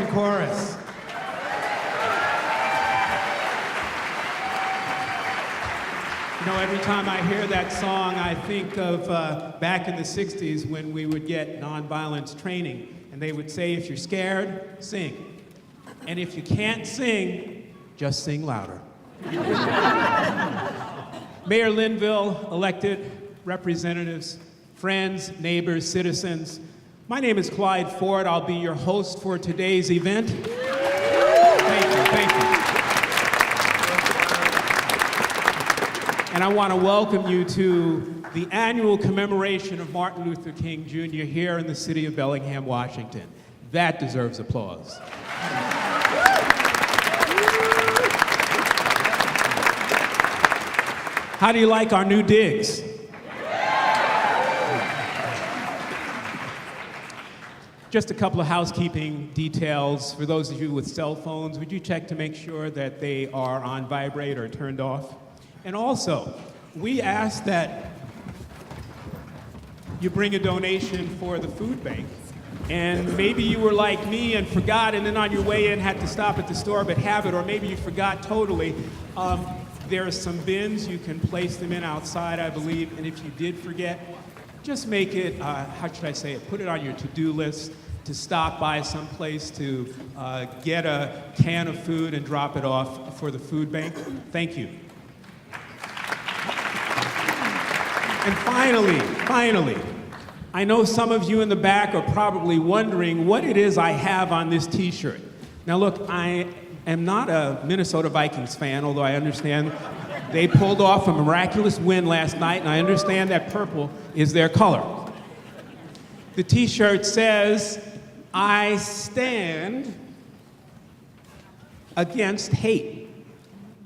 Kulshan Chorus. You know, every time I hear that song, I think of back in the 60s when we would get nonviolence training, and they would say, if you're scared, sing. And if you can't sing, just sing louder. Mayor Linville, elected representatives, friends, neighbors, citizens, my name is Clyde Ford. I'll be your host for today's event. Thank you, thank you. And I want to welcome you to the annual commemoration of Martin Luther King Jr. here in the city of Bellingham, Washington. That deserves applause. How do you like our new digs? Just a couple of housekeeping details. For those of you with cell phones, would you check to make sure that they are on vibrate or turned off? And also, we ask that you bring a donation for the food bank. And maybe you were like me and forgot, and then on your way in had to stop at the store but have it, or maybe you forgot totally. There are some bins. You can place them in outside, I believe. And if you did forget, just make it, how should I say it, put it on your to-do list to stop by someplace to get a can of food and drop it off for the food bank. Thank you. And finally, I know some of you in the back are probably wondering what it is I have on this t-shirt. Now look, I am not a Minnesota Vikings fan, although I understand they pulled off a miraculous win last night, and I understand that purple is their color. The t-shirt says, I stand against hate.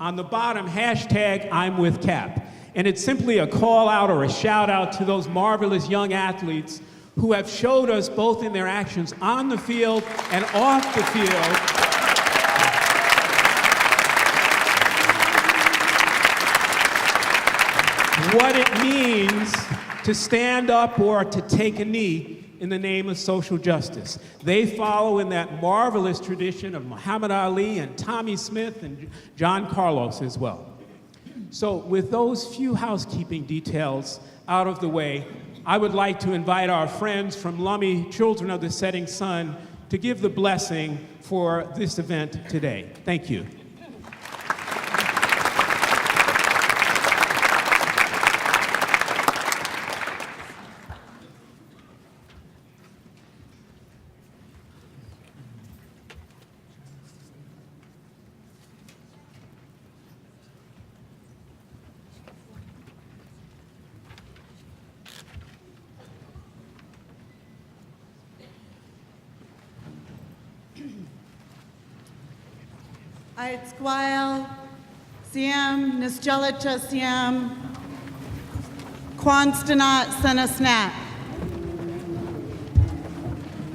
On the bottom, hashtag I'm with Cap. And it's simply a call out or a shout out to those marvelous young athletes who have showed us both in their actions on the field and off the field what it means to stand up or to take a knee in the name of social justice. They follow in that marvelous tradition of Muhammad Ali and Tommy Smith and John Carlos as well. So with those few housekeeping details out of the way, I would like to invite our friends from Lummi, Children of the Setting Sun, to give the blessing for this event today. Thank you. Aitsquile, Siam, Nisjalacha Siam, Quanstanat Senasnat.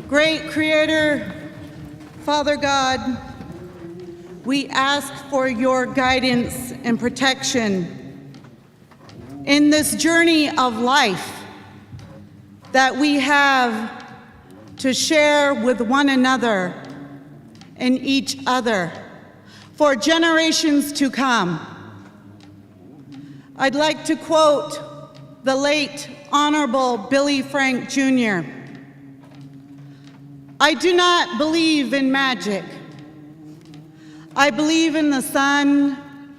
Great Creator, Father God, we ask for your guidance and protection in this journey of life that we have to share with one another and each other for generations to come. I'd like to quote the late Honorable Billy Frank Jr. I do not believe in magic. I believe in the sun,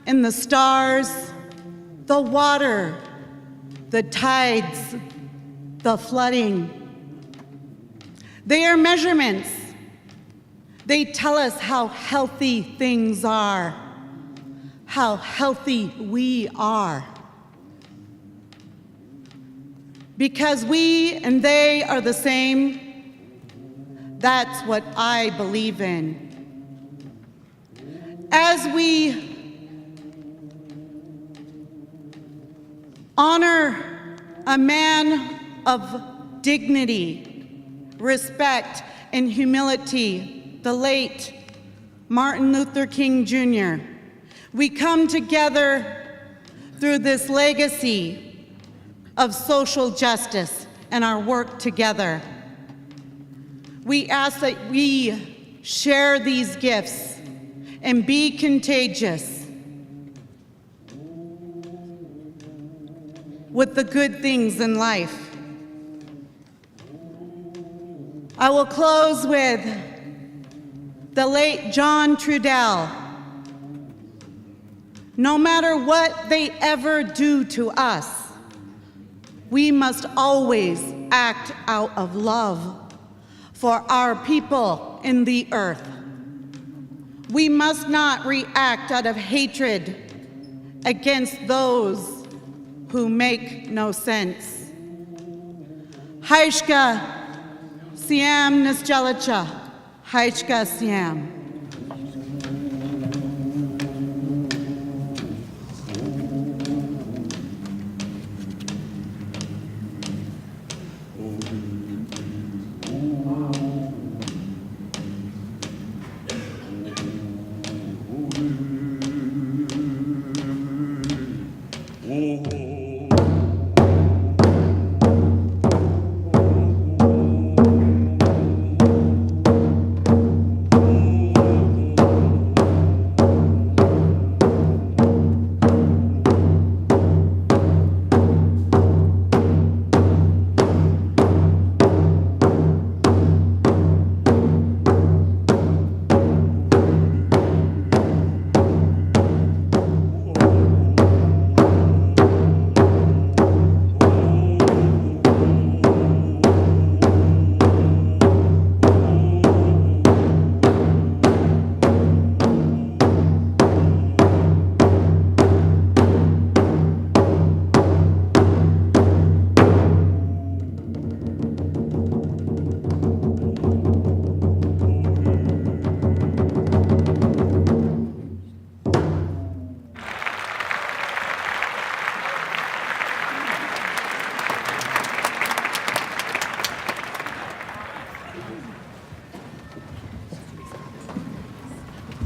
in the stars, the water, the tides, the flooding. They are measurements. They tell us how healthy things are, how healthy we are. Because we and they are the same, that's what I believe in. As we honor a man of dignity, respect, and humility, the late Martin Luther King Jr., we come together through this legacy of social justice and our work together. We ask that we share these gifts, and be contagious with the good things in life. I will close with the late John Trudell. No matter what they ever do to us, we must always act out of love for our people in the earth. We must not react out of hatred against those who make no sense. Haishka Siam Nisjalacha, Haishka Siam.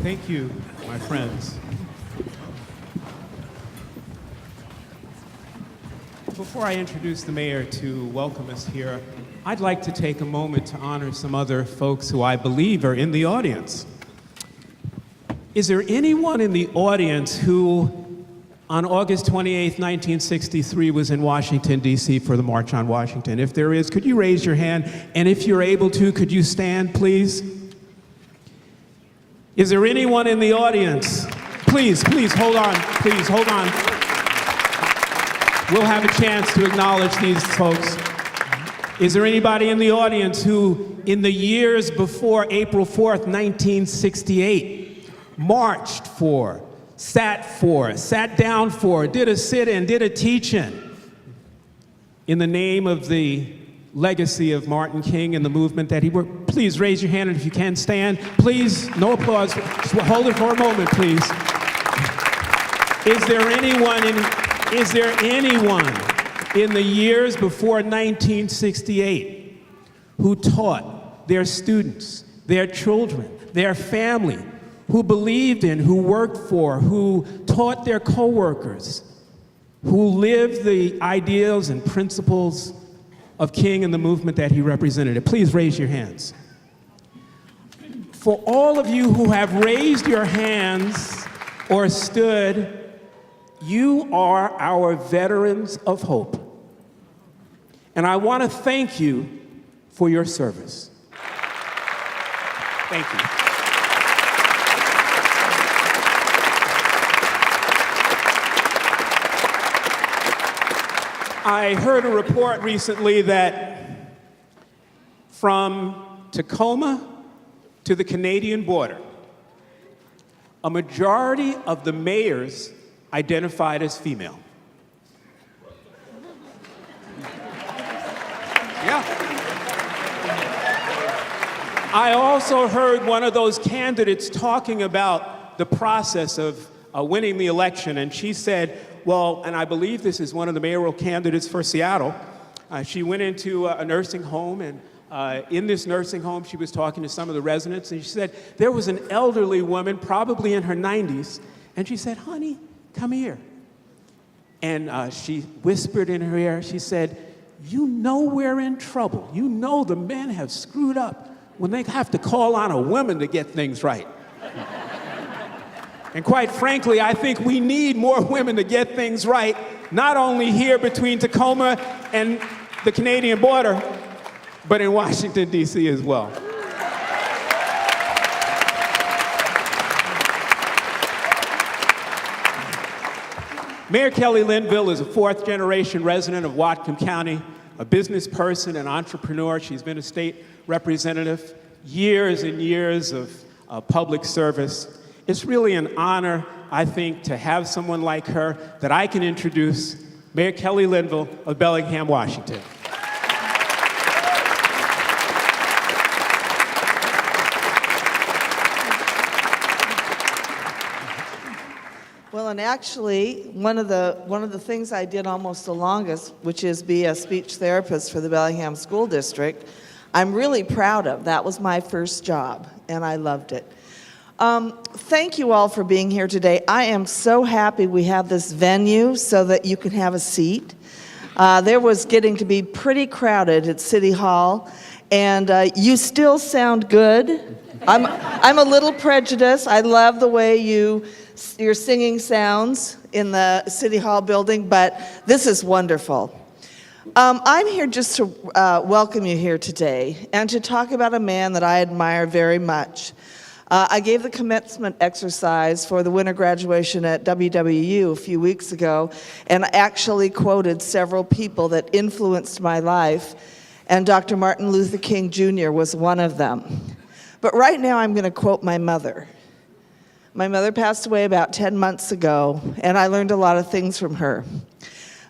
Thank you, my friends. Before I introduce the mayor to welcome us here, I'd like to take a moment to honor some other folks who I believe are in the audience. Is there anyone in the audience who, on August 28, 1963, was in Washington, D.C. for the March on Washington? If there is, could you raise your hand? And if you're able to, could you stand, please? Is there anyone in the audience? Please, hold on. Please, hold on. We'll have a chance to acknowledge these folks. Is there anybody in the audience who, in the years before April 4th, 1968, marched for, sat down for, did a sit-in, did a teach-in in the name of the legacy of Martin King and the movement that he worked? Please raise your hand, and if you can, stand. Please, no applause. Just hold it for a moment, please. Is there anyone in the years before 1968 who taught their students, their children, their family, who believed in, who worked for, who taught their coworkers, who lived the ideals and principles of King and the movement that he represented? Please raise your hands. For all of you who have raised your hands or stood, you are our veterans of hope. And I want to thank you for your service. Thank you. I heard a report recently that from Tacoma to the Canadian border, a majority of the mayors identified as female. Yeah. I also heard one of those candidates talking about the process of winning the election, and she said, well, and I believe this is one of the mayoral candidates for Seattle, she went into a nursing home, and in this nursing home, she was talking to some of the residents, and she said there was an elderly woman, probably in her 90s, and she said, honey, come here. And she whispered in her ear, she said, you know we're in trouble. You know the men have screwed up when they have to call on a woman to get things right. And quite frankly, I think we need more women to get things right, not only here between Tacoma and the Canadian border, but in Washington, D.C. as well. Mayor Kelli Linville is a fourth-generation resident of Whatcom County, a business person and entrepreneur. She's been a state representative, years and years of public service. It's really an honor, I think, to have someone like her that I can introduce, Mayor Kelli Linville of Bellingham, Washington. Well, and actually, one of the things I did almost the longest, which is be a speech therapist for the Bellingham School District, I'm really proud of. That was my first job, and I loved it. Thank you all for being here today. I am so happy we have this venue so that you can have a seat. There was getting to be pretty crowded at City Hall, and you still sound good. I'm a little prejudiced. I love the way your singing sounds in the City Hall building, but this is wonderful. I'm here just to welcome you here today and to talk about a man that I admire very much. I gave the commencement exercise for the winter graduation at WWU a few weeks ago, and I actually quoted several people that influenced my life, and Dr. Martin Luther King Jr. was one of them. But right now I'm going to quote my mother. My mother passed away about 10 months ago, and I learned a lot of things from her.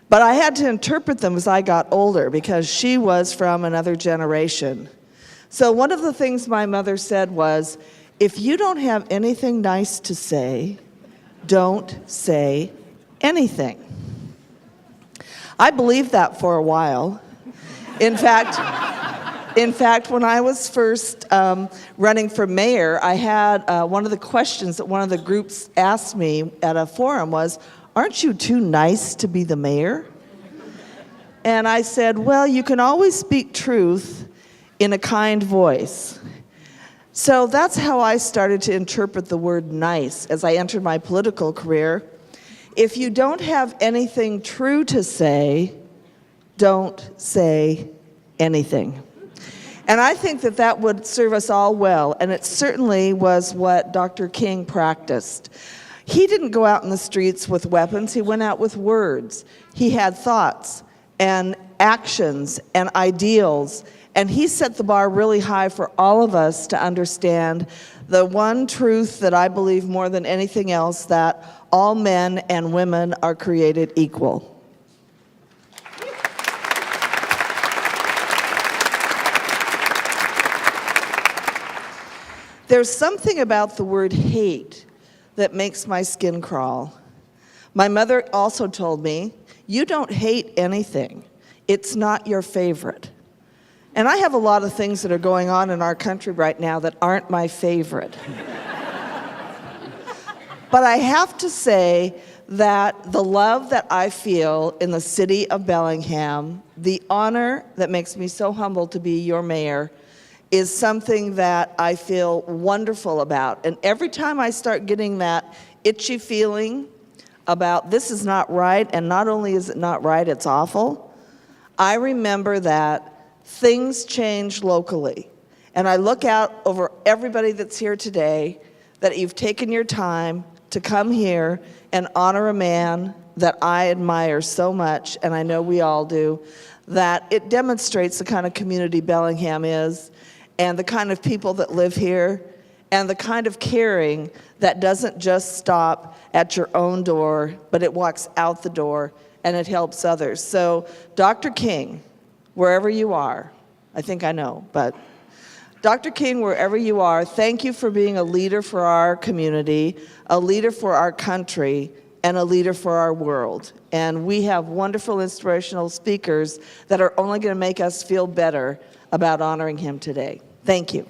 But I had to interpret them as I got older because she was from another generation. So one of the things my mother said was, if you don't have anything nice to say, don't say anything. I believed that for a while. In fact, when I was first running for mayor, I had one of the questions that one of the groups asked me at a forum was, aren't you too nice to be the mayor? And I said, well, you can always speak truth in a kind voice. So that's how I started to interpret the word nice as I entered my political career. If you don't have anything true to say, don't say anything. And I think that that would serve us all well, and it certainly was what Dr. King practiced. He didn't go out in the streets with weapons, he went out with words. He had thoughts and actions and ideals, and he set the bar really high for all of us to understand the one truth that I believe more than anything else, that all men and women are created equal. There's something about the word hate that makes my skin crawl. My mother also told me, you don't hate anything. It's not your favorite. And I have a lot of things that are going on in our country right now that aren't my favorite. But I have to say that the love that I feel in the city of Bellingham, the honor that makes me so humbled to be your mayor, is something that I feel wonderful about. And every time I start getting that itchy feeling about this is not right, and not only is it not right, it's awful, I remember that things change locally. And I look out over everybody that's here today, that you've taken your time to come here and honor a man that I admire so much, and I know we all do, that it demonstrates the kind of community Bellingham is, and the kind of people that live here, and the kind of caring that doesn't just stop at your own door, but it walks out the door and it helps others. So, Dr. King, wherever you are, I think I know, but Dr. King, wherever you are, thank you for being a leader for our community, a leader for our country, and a leader for our world. And we have wonderful, inspirational speakers that are only going to make us feel better about honoring him today. Thank you.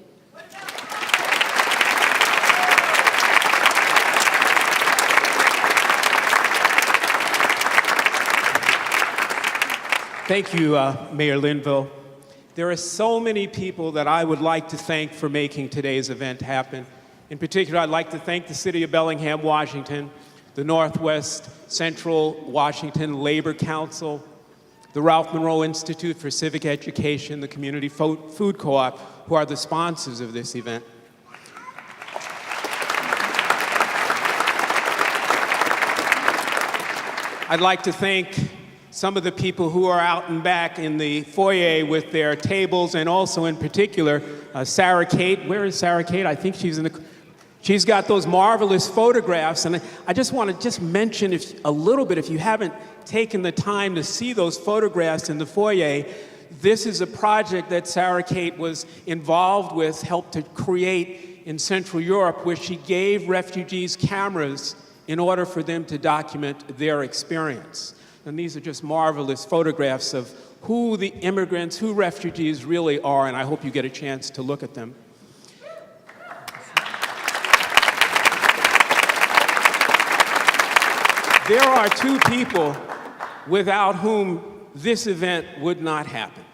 Thank you, Mayor Linville. There are so many people that I would like to thank for making today's event happen. In particular, I'd like to thank the City of Bellingham, Washington, the Northwest Central Washington Labor Council, the Ralph Monroe Institute for Civic Education, the Community Food Co-op, who are the sponsors of this event. I'd like to thank some of the people who are out and back in the foyer with their tables, and also in particular, Sarah Kate. Where is Sarah Kate? I think she's in the... She's got those marvelous photographs, and I just want to mention a little bit, if you haven't taken the time to see those photographs in the foyer, this is a project that Sarah Kate was involved with, helped to create in Central Europe, where she gave refugees cameras in order for them to document their experience. And these are just marvelous photographs of who the immigrants, who refugees really are, and I hope you get a chance to look at them. There are two people without whom this event would not happen.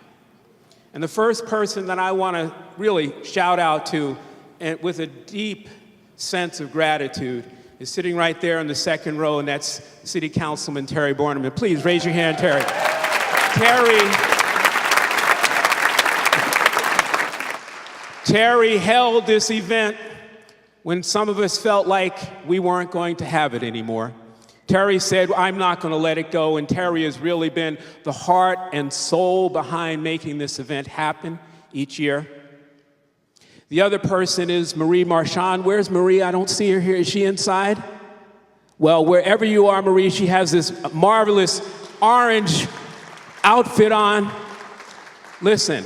And the first person that I want to really shout out to, and with a deep sense of gratitude, is sitting right there in the second row, and that's City Councilman Terry Borneman. Please raise your hand, Terry. Terry held this event when some of us felt like we weren't going to have it anymore. Terry said, I'm not going to let it go, and Terry has really been the heart and soul behind making this event happen each year. The other person is Marie Marchand. Where's Marie? I don't see her here. Is she inside? Well, wherever you are, Marie, she has this marvelous orange outfit on. Listen,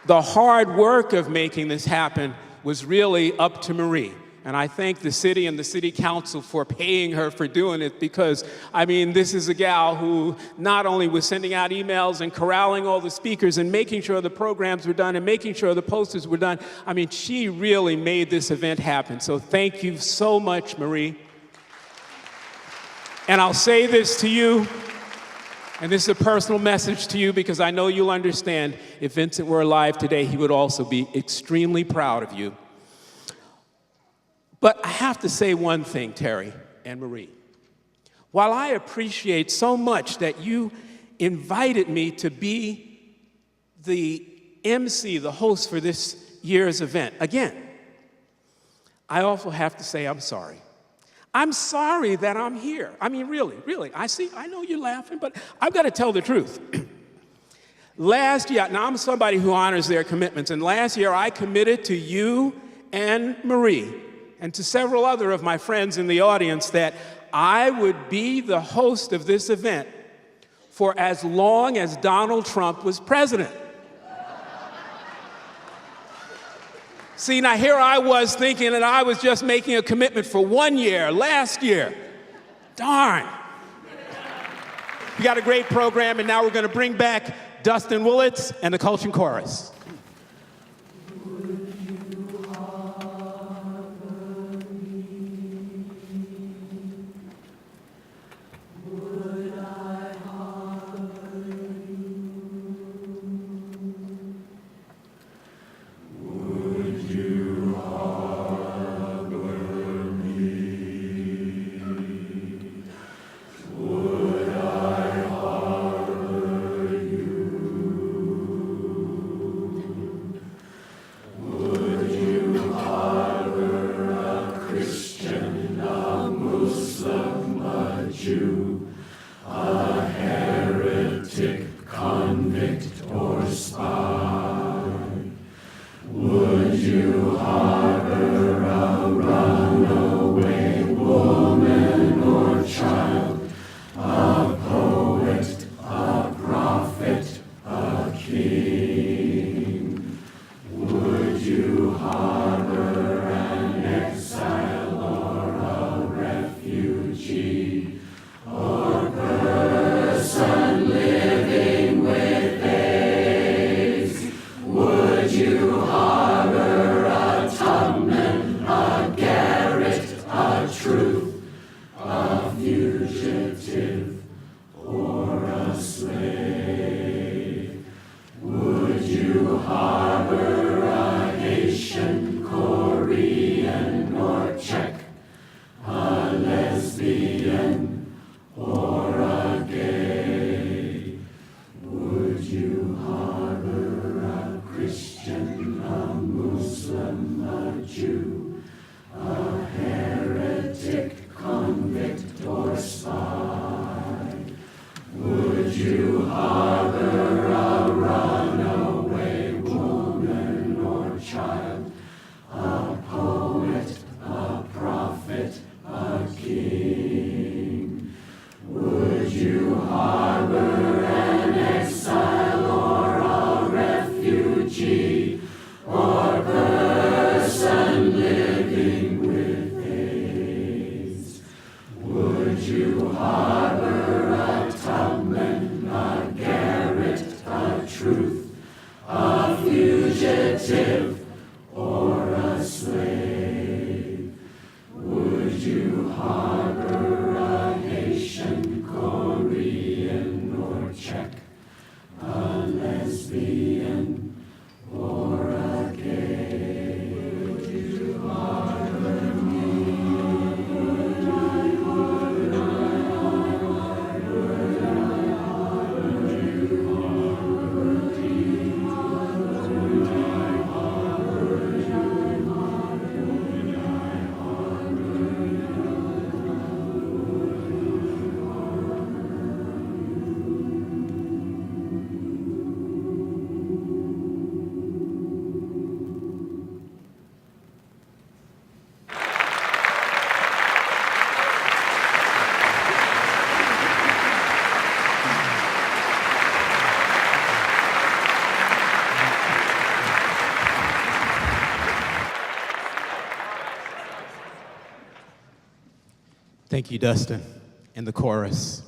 the hard work of making this happen was really up to Marie. And I thank the city and the city council for paying her for doing it, because, I mean, this is a gal who not only was sending out emails and corralling all the speakers and making sure the programs were done and making sure the posters were done. I mean, she really made this event happen. So thank you so much, Marie. And I'll say this to you, and this is a personal message to you, because I know you'll understand. If Vincent were alive today, he would also be extremely proud of you. But I have to say one thing, Terry and Marie. While I appreciate so much that you invited me to be the MC, the host for this year's event, again, I also have to say I'm sorry. I'm sorry that I'm here. I mean, really. I know you're laughing, but I've got to tell the truth. Last year, now I'm somebody who honors their commitments, and last year I committed to you and Marie and to several other of my friends in the audience that I would be the host of this event for as long as Donald Trump was president. See, now here I was thinking that I was just making a commitment for 1 year, last year. Darn. We got a great program, and now we're going to bring back Dustin Willetts and the Kulshan Chorus. fugitive or a slave, would you Thank you, Dustin, and the chorus.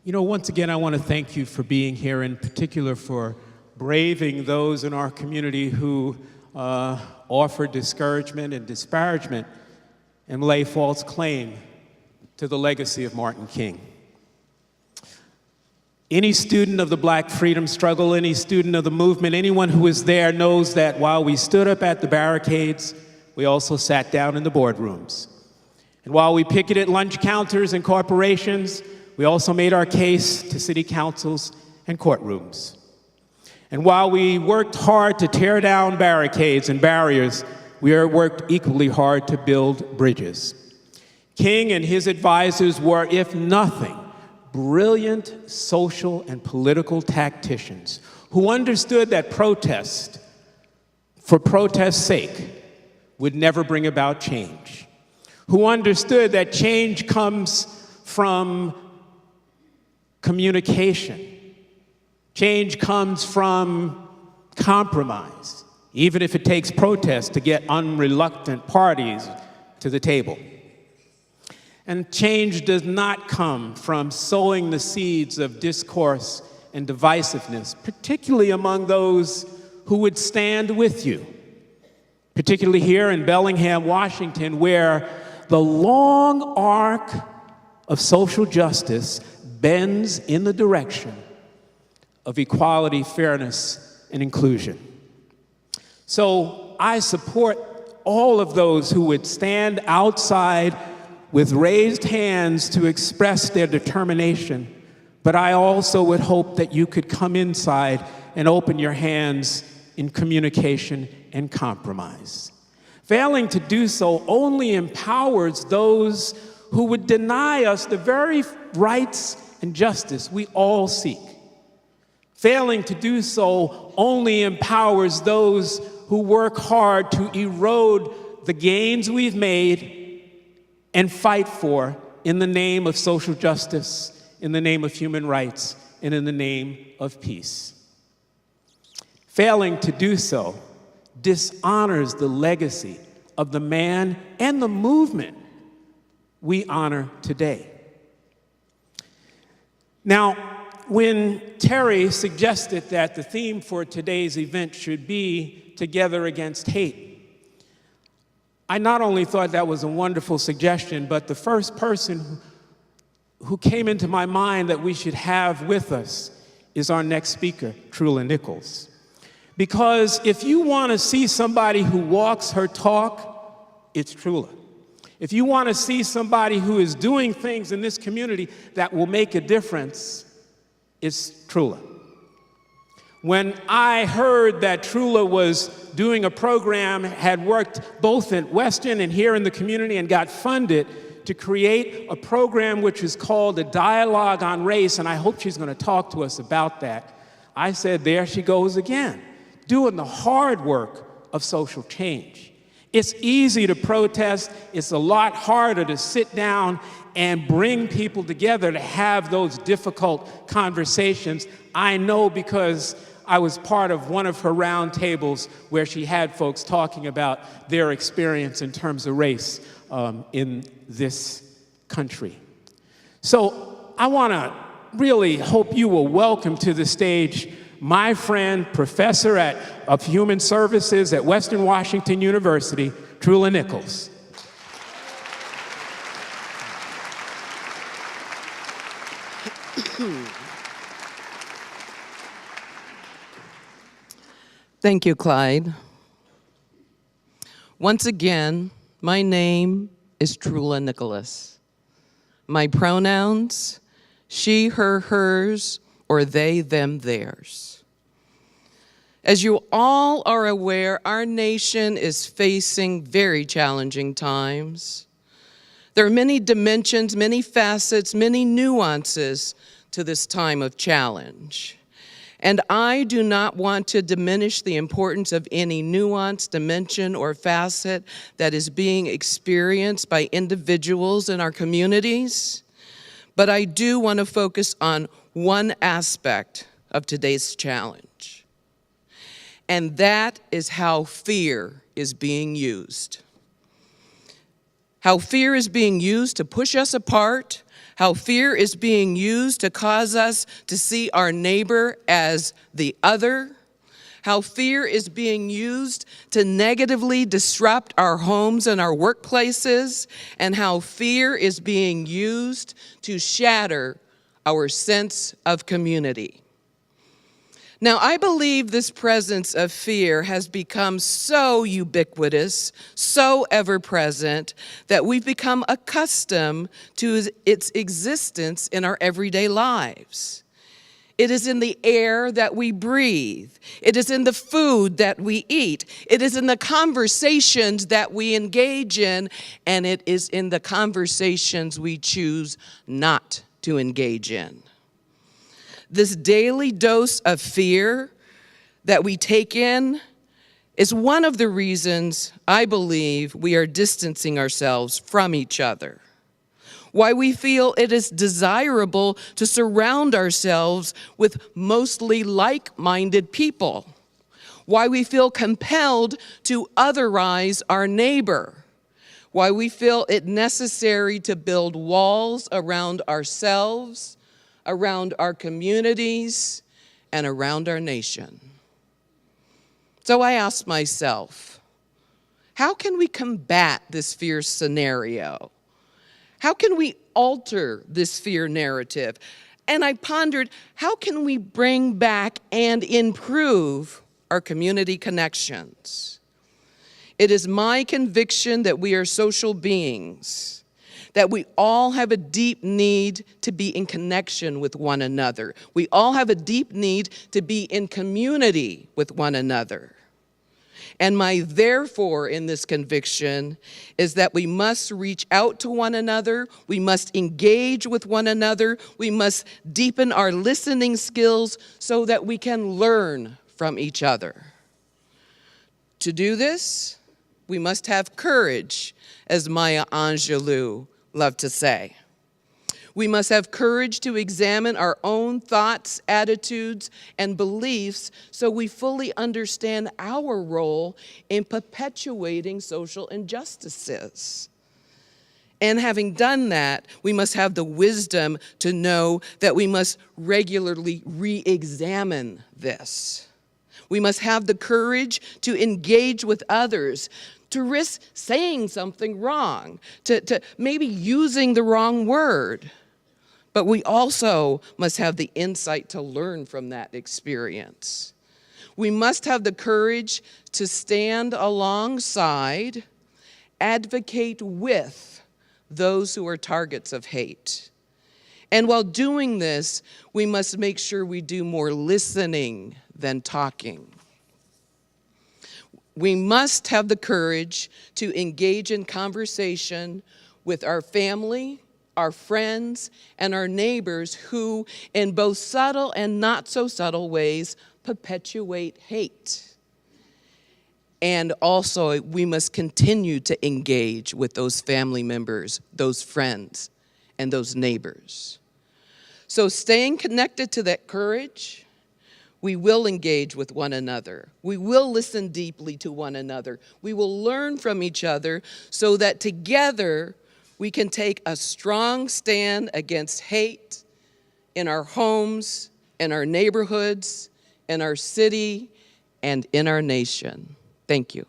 You know, once again, I want to thank you for being here, in particular for braving those in our community who offer discouragement and disparagement and lay false claim to the legacy of Martin King. Any student of the Black freedom struggle, any student of the movement, anyone who was there knows that while we stood up at the barricades, we also sat down in the boardrooms. And while we picketed lunch counters and corporations, we also made our case to city councils and courtrooms. And while we worked hard to tear down barricades and barriers, we worked equally hard to build bridges. King and his advisors were, if nothing, brilliant social and political tacticians who understood that protest, for protest's sake, would never bring about change, who understood that change comes from communication. Change comes from compromise, even if it takes protest to get unreluctant parties to the table. And change does not come from sowing the seeds of discourse and divisiveness, particularly among those who would stand with you, particularly here in Bellingham, Washington, where the long arc of social justice bends in the direction of equality, fairness, and inclusion. So I support all of those who would stand outside with raised hands to express their determination, but I also would hope that you could come inside and open your hands in communication and compromise. Failing to do so only empowers those who would deny us the very rights and justice we all seek. Failing to do so only empowers those who work hard to erode the gains we've made and fight for in the name of social justice, in the name of human rights, and in the name of peace. Failing to do so dishonors the legacy of the man and the movement we honor today. Now, when Terry suggested that the theme for today's event should be Together Against Hate, I not only thought that was a wonderful suggestion, but the first person who came into my mind that we should have with us is our next speaker, Trula Nichols. Because if you want to see somebody who walks her talk, it's Trula. If you want to see somebody who is doing things in this community that will make a difference, it's Trula. When I heard that Trula was doing a program, had worked both at Western and here in the community and got funded to create a program which is called a Dialogue on Race, and I hope she's going to talk to us about that, I said, there she goes again, doing the hard work of social change. It's easy to protest. It's a lot harder to sit down and bring people together to have those difficult conversations. I know because I was part of one of her roundtables where she had folks talking about their experience in terms of race in this country. So I want to really hope you will welcome to the stage my friend, professor of human services at Western Washington University, Trula Nichols. Thank you, Clyde. Once again, my name is Trula Nicholas. My pronouns, she, her, hers, or they, them, theirs. As you all are aware, our nation is facing very challenging times. There are many dimensions, many facets, many nuances to this time of challenge. And I do not want to diminish the importance of any nuance, dimension, or facet that is being experienced by individuals in our communities, but I do want to focus on one aspect of today's challenge, and that is how fear is being used. how fear is being used to push us apart, how fear is being used to cause us to see our neighbor as the other, how fear is being used to negatively disrupt our homes and our workplaces, and how fear is being used to shatter our sense of community. Now, I believe this presence of fear has become so ubiquitous, so ever-present, that we've become accustomed to its existence in our everyday lives. It is in the air that we breathe. It is in the food that we eat. It is in the conversations that we engage in, and it is in the conversations we choose not to engage in. This daily dose of fear that we take in is one of the reasons I believe we are distancing ourselves from each other. Why we feel it is desirable to surround ourselves with mostly like-minded people. Why we feel compelled to otherize our neighbor. Why we feel it necessary to build walls around ourselves, around our communities, and around our nation. So I ask myself, how can we combat this fear scenario? How can we alter this fear narrative? And I pondered, how can we bring back and improve our community connections? It is my conviction that we are social beings, that we all have a deep need to be in connection with one another. We all have a deep need to be in community with one another. And my therefore in this conviction is that we must reach out to one another, we must engage with one another, we must deepen our listening skills so that we can learn from each other. To do this, we must have courage, as Maya Angelou loved to say. We must have courage to examine our own thoughts, attitudes, and beliefs so we fully understand our role in perpetuating social injustices. And having done that, we must have the wisdom to know that we must regularly re-examine this. We must have the courage to engage with others, to risk saying something wrong, to maybe using the wrong word. But we also must have the insight to learn from that experience. We must have the courage to stand alongside, advocate with those who are targets of hate. And while doing this, we must make sure we do more listening than talking. We must have the courage to engage in conversation with our family, our friends, and our neighbors who, in both subtle and not so subtle ways, perpetuate hate. And also, we must continue to engage with those family members, those friends, and those neighbors. So staying connected to that courage, we will engage with one another. We will listen deeply to one another. We will learn from each other so that together we can take a strong stand against hate in our homes, in our neighborhoods, in our city, and in our nation. Thank you.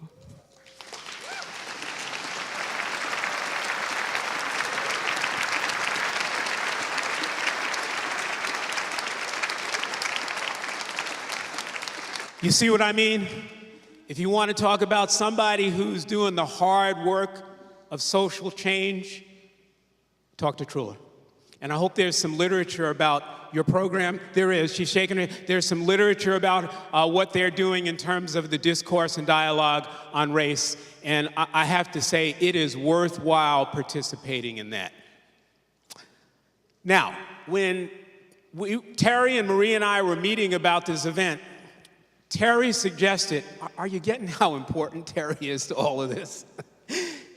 You see what I mean? If you want to talk about somebody who's doing the hard work of social change, talk to Trula. And I hope there's some literature about your program. There is. She's shaking her. There's some literature about what they're doing in terms of the discourse and dialogue on race. And I have to say, it is worthwhile participating in that. Now, when Terry and Marie and I were meeting about this event, Terry suggested, are you getting how important Terry is to all of this?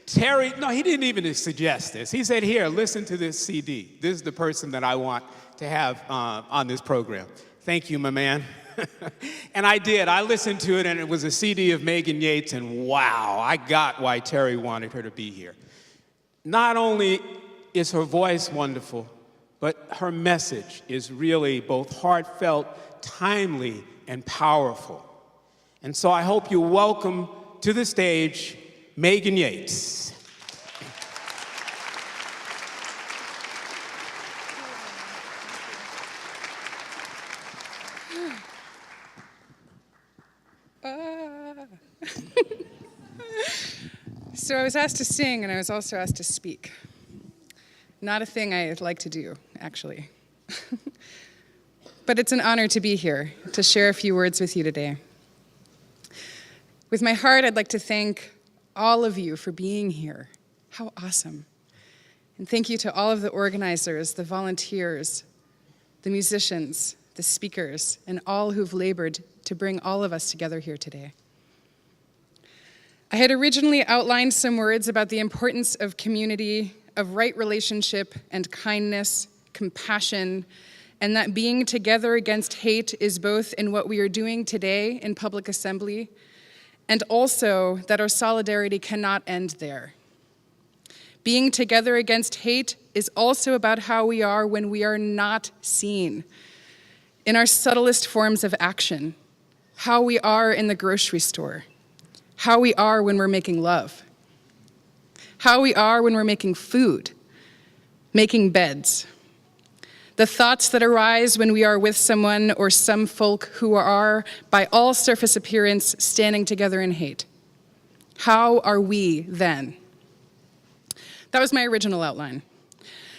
Terry, no, he didn't even suggest this. He said, here, listen to this CD. This is the person that I want to have on this program. Thank you, my man. And I did. I listened to it, and it was a CD of Meghan Yates, and wow, I got why Terry wanted her to be here. not only is her voice wonderful, but her message is really both heartfelt, timely, and powerful. And so I hope you welcome to the stage Meghan Yates. So I was asked to sing, and I was also asked to speak. Not a thing I like to do, actually. But it's an honor to be here, to share a few words with you today. With my heart, I'd like to thank all of you for being here. How awesome. And thank you to all of the organizers, the volunteers, the musicians, the speakers, and all who've labored to bring all of us together here today. I had originally outlined some words about the importance of community, of right relationship and kindness, compassion, and that being together against hate is both in what we are doing today in public assembly, and also that our solidarity cannot end there. Being together against hate is also about how we are when we are not seen, in our subtlest forms of action, how we are in the grocery store, how we are when we're making love, how we are when we're making food, making beds, the thoughts that arise when we are with someone or some folk who are, by all surface appearance, standing together in hate. How are we then? That was my original outline.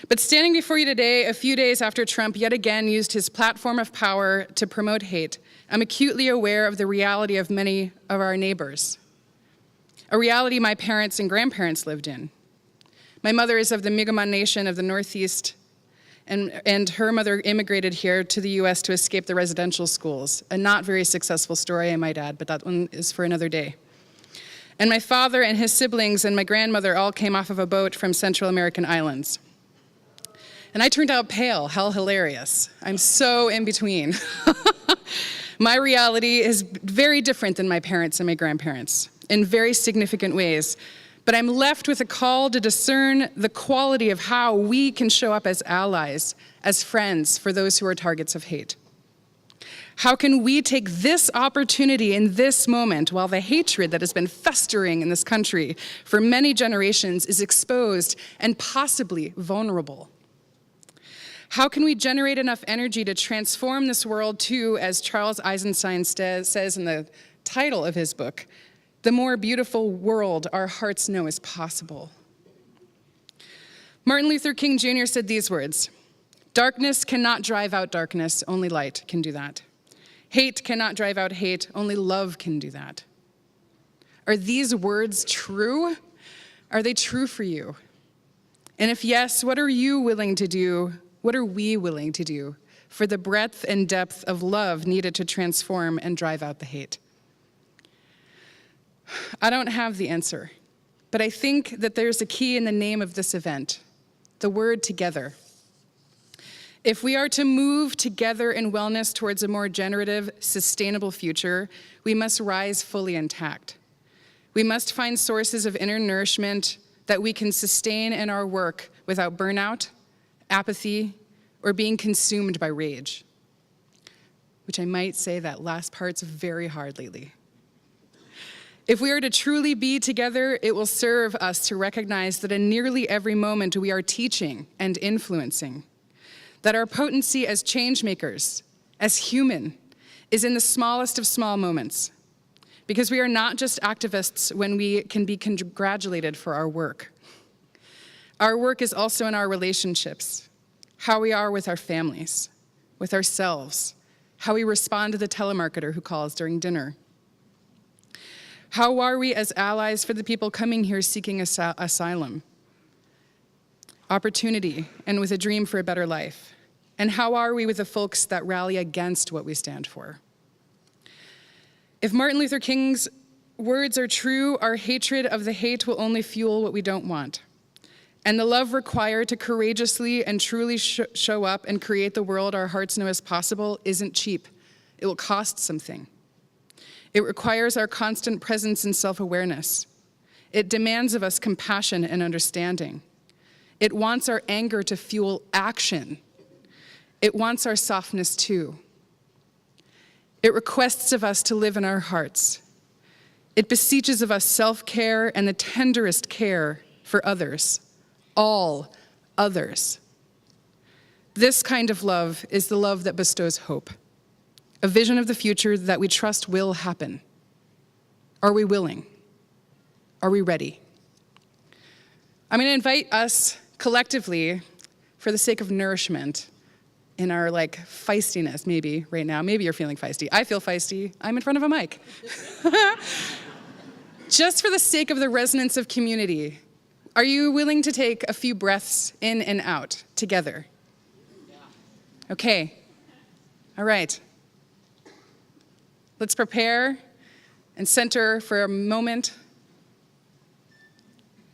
But standing before you today, a few days after Trump yet again used his platform of power to promote hate, I'm acutely aware of the reality of many of our neighbors, a reality my parents and grandparents lived in. My mother is of the Mi'kmaq Nation of the Northeast, and her mother immigrated here to the US to escape the residential schools. A not very successful story, I might add, but that one is for another day. And my father and his siblings and my grandmother all came off of a boat from Central American islands. And I turned out pale, how hilarious. I'm so in between. My reality is very different than my parents and my grandparents in very significant ways. But I'm left with a call to discern the quality of how we can show up as allies, as friends for those who are targets of hate. How can we take this opportunity in this moment while the hatred that has been festering in this country for many generations is exposed and possibly vulnerable? How can we generate enough energy to transform this world to, as Charles Eisenstein says in the title of his book, the more beautiful world our hearts know is possible? Martin Luther King Jr. said these words, "Darkness cannot drive out darkness, only light can do that. Hate cannot drive out hate, only love can do that." Are these words true? Are they true for you? And if yes, what are you willing to do? What are we willing to do for the breadth and depth of love needed to transform and drive out the hate? I don't have the answer, but I think that there's a key in the name of this event, the word together. If we are to move together in wellness towards a more generative, sustainable future, we must rise fully intact. We must find sources of inner nourishment that we can sustain in our work without burnout, apathy, or being consumed by rage, which I might say that last part's very hard lately. If we are to truly be together, it will serve us to recognize that in nearly every moment we are teaching and influencing, that our potency as change makers, as human, is in the smallest of small moments, because we are not just activists when we can be congratulated for our work. Our work is also in our relationships, how we are with our families, with ourselves, how we respond to the telemarketer who calls during dinner. How are we as allies for the people coming here seeking asylum, opportunity, and with a dream for a better life? And how are we with the folks that rally against what we stand for? If Martin Luther King's words are true, our hatred of the hate will only fuel what we don't want. And the love required to courageously and truly show up and create the world our hearts know is possible isn't cheap. It will cost something. It requires our constant presence and self-awareness. It demands of us compassion and understanding. It wants our anger to fuel action. It wants our softness too. It requests of us to live in our hearts. It beseeches of us self-care and the tenderest care for others, all others. This kind of love is the love that bestows hope, a vision of the future that we trust will happen. Are we willing? Are we ready? I'm going to invite us collectively, for the sake of nourishment, in our feistiness, maybe right now. Maybe you're feeling feisty. I feel feisty. I'm in front of a mic. Just for the sake of the resonance of community, are you willing to take a few breaths in and out together? Okay. All right. Let's prepare and center for a moment.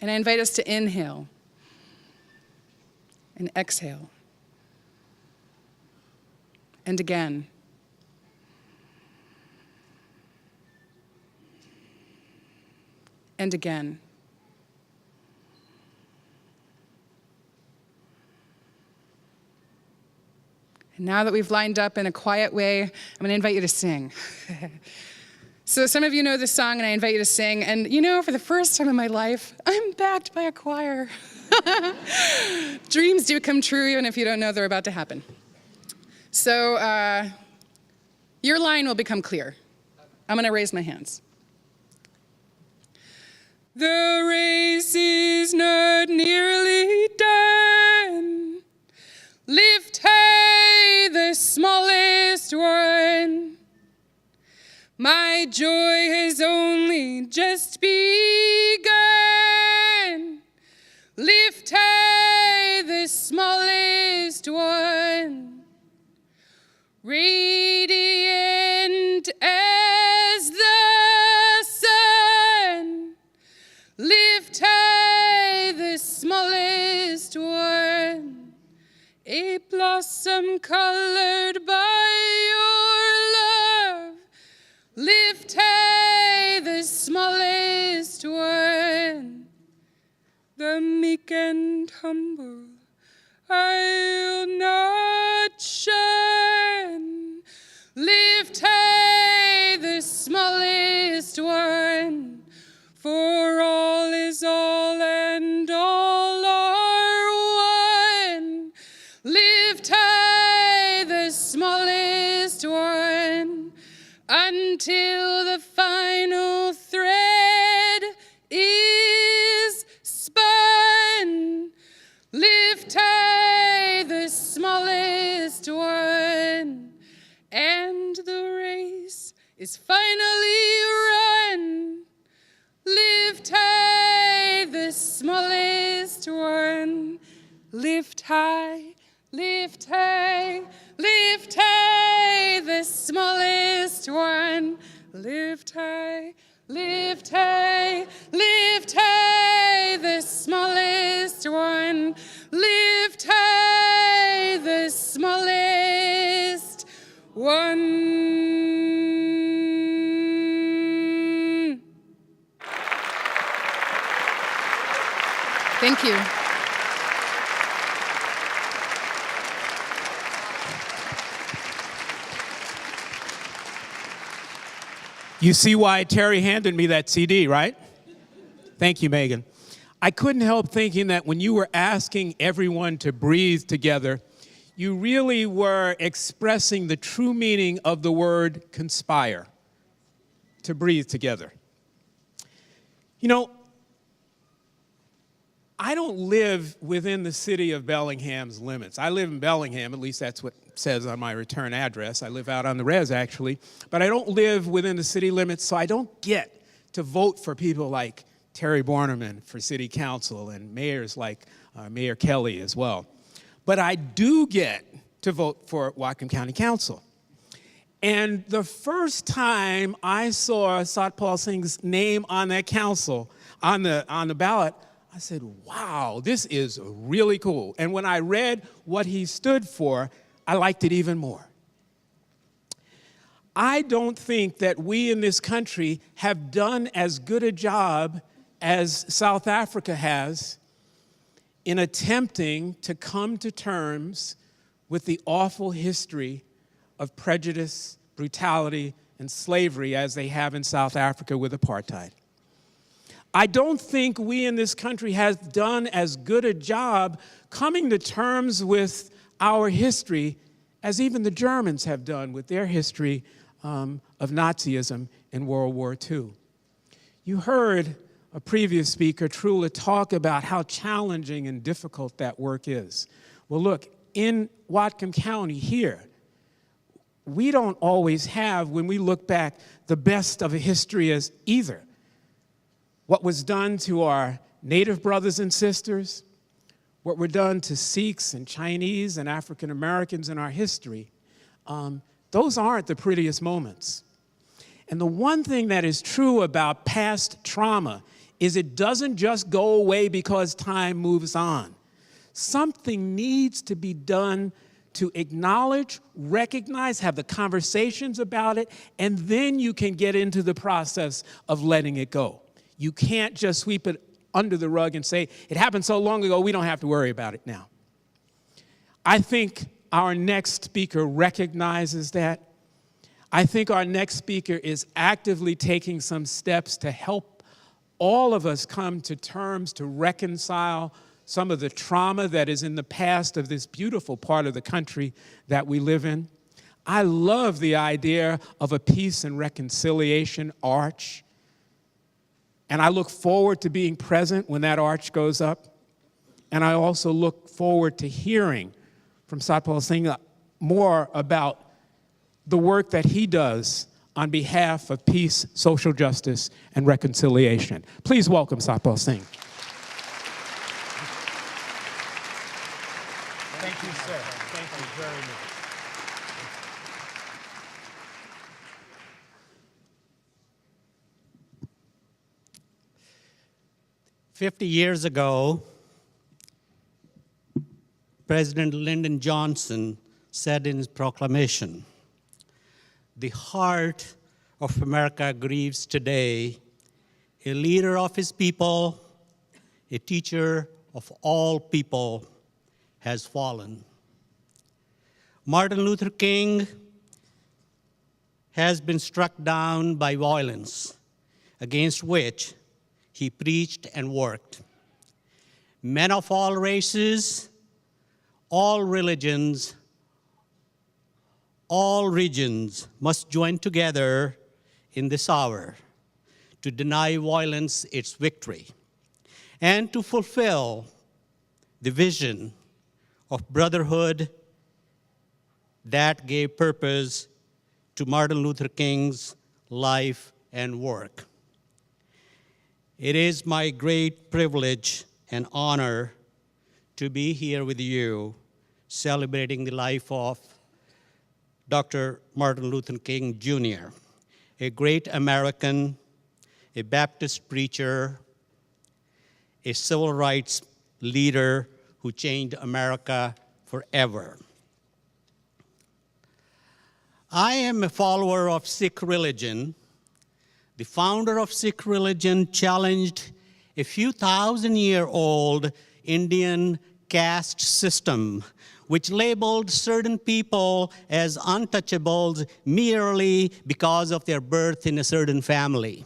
And I invite us to inhale and exhale. And again. And again. And now that we've lined up in a quiet way, I'm going to invite you to sing. So some of you know this song, and I invite you to sing. And for the first time in my life, I'm backed by a choir. Dreams do come true, even if you don't know they're about to happen. So your line will become clear. I'm going to raise my hands. The race is not nearly done. Lift high the smallest one. My joy has only just begun. Lift high the smallest one. Radiant as the sun. Lift high the smallest one. A blossom colored by your love. Lift high the smallest one. The meek and humble I'll not shun. Lift high the smallest one. For all is all and all are one. Lift high the smallest one. Until the final thread is spun. Lift high the smallest one. And the race is finally run. Lift high the smallest one. Lift high, lift high, lift high the smallest one. Lift high, lift high, lift high the smallest one. Lift high the smallest one. Thank you. You see why Terry handed me that CD, right? Thank you, Meghan. I couldn't help thinking that when you were asking everyone to breathe together, you really were expressing the true meaning of the word conspire, to breathe together. I don't live within the city of Bellingham's limits. I live in Bellingham, at least that's what it says on my return address. I live out on the res, actually. But I don't live within the city limits, so I don't get to vote for people like Terry Borneman for city council and mayors like Mayor Kelli as well. But I do get to vote for Whatcom County Council. And the first time I saw Satpal Sidhu's name on that council, on the ballot, I said, wow, this is really cool. And when I read what he stood for, I liked it even more. I don't think that we in this country have done as good a job as South Africa has in attempting to come to terms with the awful history of prejudice, brutality, and slavery as they have in South Africa with apartheid. I don't think we in this country have done as good a job coming to terms with our history as even the Germans have done with their history of Nazism in World War II. You heard a previous speaker, Trula, talk about how challenging and difficult that work is. Well, look, in Whatcom County here, we don't always have, when we look back, the best of a history as either. What was done to our Native brothers and sisters, what were done to Sikhs and Chinese and African Americans in our history, those aren't the prettiest moments. And the one thing that is true about past trauma is it doesn't just go away because time moves on. Something needs to be done to acknowledge, recognize, have the conversations about it, and then you can get into the process of letting it go. You can't just sweep it under the rug and say, it happened so long ago, we don't have to worry about it now. I think our next speaker recognizes that. I think our next speaker is actively taking some steps to help all of us come to terms to reconcile some of the trauma that is in the past of this beautiful part of the country that we live in. I love the idea of a peace and reconciliation arch. And I look forward to being present when that arch goes up. And I also look forward to hearing from Satpal Sidhu more about the work that he does on behalf of peace, social justice, and reconciliation. Please welcome Satpal Sidhu. Thank you, sir. Thank you very much. 50 years ago, President Lyndon Johnson said in his proclamation, "The heart of America grieves today, a leader of his people, a teacher of all people has fallen." Martin Luther King has been struck down by violence against which he preached and worked. Men of all races, all religions, all regions must join together in this hour to deny violence its victory and to fulfill the vision of brotherhood that gave purpose to Martin Luther King's life and work. It is my great privilege and honor to be here with you celebrating the life of Dr. Martin Luther King Jr., a great American, a Baptist preacher, a civil rights leader who changed America forever. I am a follower of Sikh religion. The founder of Sikh religion challenged a few thousand-year-old Indian caste system, which labeled certain people as untouchables merely because of their birth in a certain family.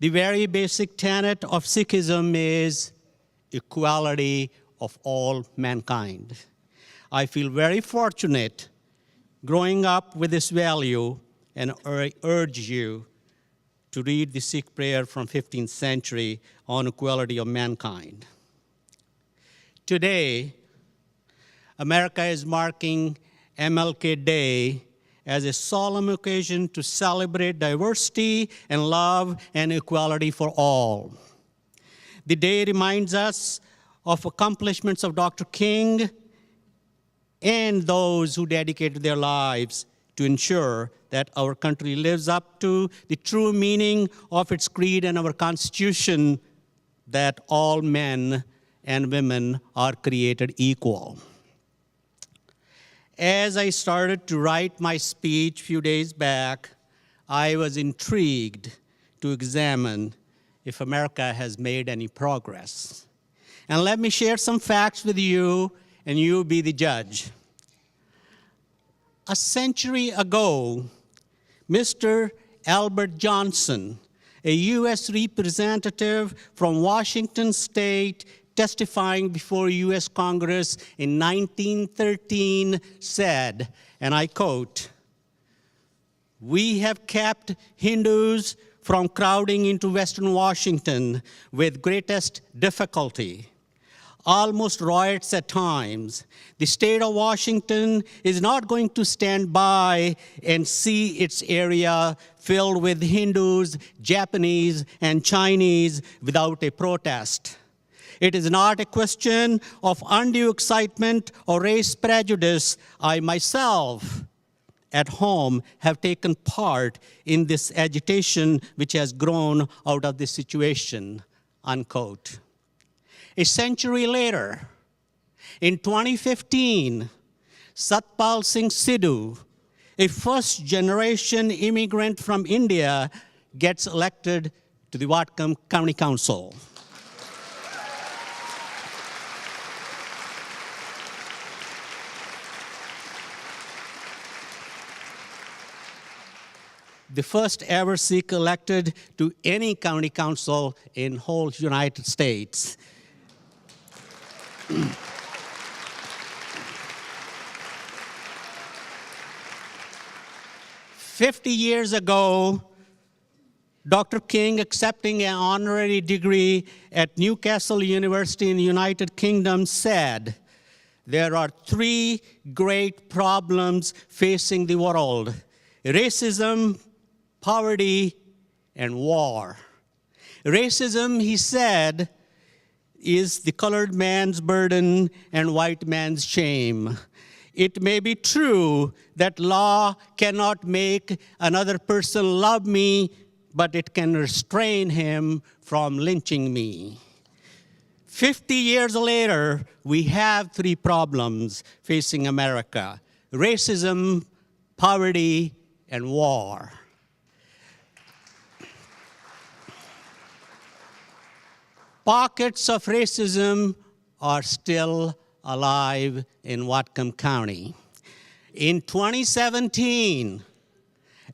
The very basic tenet of Sikhism is equality of all mankind. I feel very fortunate growing up with this value, and I urge you to read the Sikh prayer from 15th century on equality of mankind. Today, America is marking MLK Day as a solemn occasion to celebrate diversity and love and equality for all. The day reminds us of accomplishments of Dr. King and those who dedicated their lives to ensure that our country lives up to the true meaning of its creed and our Constitution, that all men and women are created equal. As I started to write my speech a few days back, I was intrigued to examine if America has made any progress. And let me share some facts with you, and you be the judge. A century ago, Mr. Albert Johnson, a U.S. representative from Washington State, testifying before U.S. Congress in 1913, said, and I quote, "We have kept Hindus from crowding into Western Washington with greatest difficulty, almost riots at times. The state of Washington is not going to stand by and see its area filled with Hindus, Japanese, and Chinese without a protest. It is not a question of undue excitement or race prejudice. I myself, at home, have taken part in this agitation which has grown out of this situation," unquote. A century later, in 2015, Satpal Sidhu, a first-generation immigrant from India, gets elected to the Whatcom County Council. The first ever Sikh elected to any county council in whole United States. 50 years ago, Dr. King, accepting an honorary degree at Newcastle University in the United Kingdom, said, "There are three great problems facing the world: racism, poverty, and war." Racism, he said, is the colored man's burden and white man's shame. It may be true that law cannot make another person love me, but it can restrain him from lynching me. 50 years later, we have three problems facing America: racism, poverty, and war. Pockets of racism are still alive in Whatcom County. In 2017,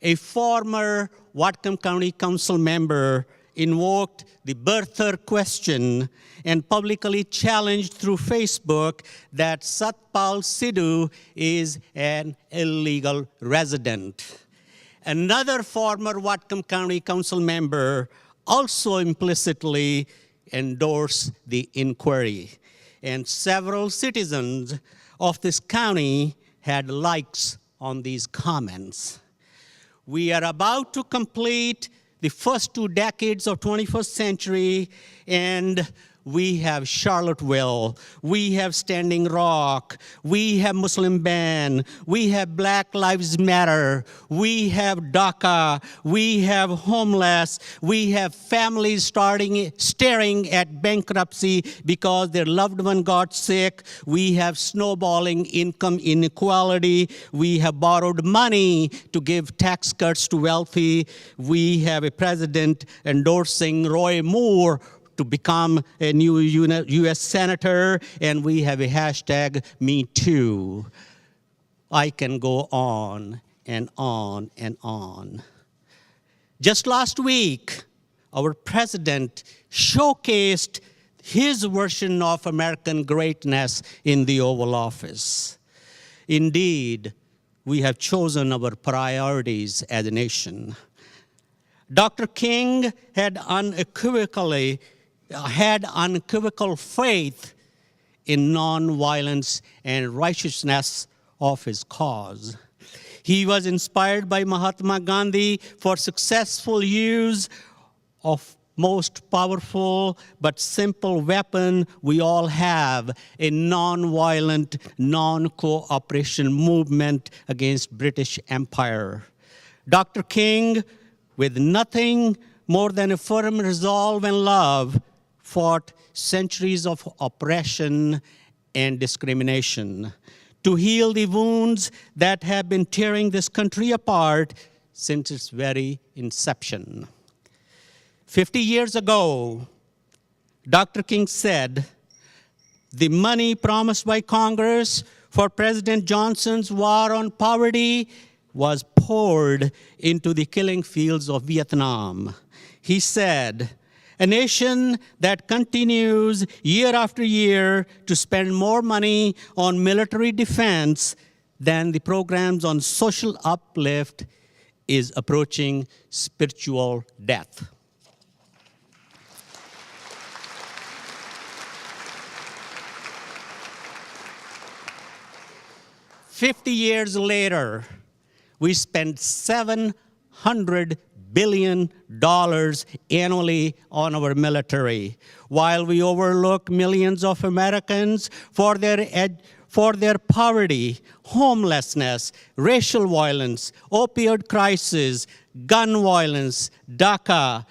a former Whatcom County Council member invoked the birther question and publicly challenged through Facebook that Satpal Sidhu is an illegal resident. Another former Whatcom County Council member also implicitly endorsed the inquiry, and several citizens of this county had likes on these comments. We are about to complete the first 2 decades of 21st century, and we have Charlottesville, we have Standing Rock, we have Muslim ban, we have Black Lives Matter, we have DACA, we have homeless, we have families staring at bankruptcy because their loved one got sick, we have snowballing income inequality, we have borrowed money to give tax cuts to wealthy, we have a president endorsing Roy Moore to become a new U.S. Senator, and we have a hashtag #MeToo. I can go on and on and on. Just last week, our president showcased his version of American greatness in the Oval Office. Indeed, we have chosen our priorities as a nation. Dr. King had unequivocal faith in nonviolence and righteousness of his cause. He was inspired by Mahatma Gandhi for successful use of most powerful but simple weapon we all have, a nonviolent, non-cooperation movement against British Empire. Dr. King, with nothing more than a firm resolve and love, fought centuries of oppression and discrimination to heal the wounds that have been tearing this country apart since its very inception. 50 years ago, Dr. King said, The money promised by Congress for President Johnson's war on poverty was poured into the killing fields of Vietnam. He said, "A nation that continues year after year to spend more money on military defense than the programs on social uplift is approaching spiritual death." "50 years later, we spend $700 billion annually on our military, while we overlook millions of Americans for their poverty, homelessness, racial violence, opioid crisis, gun violence, DACA,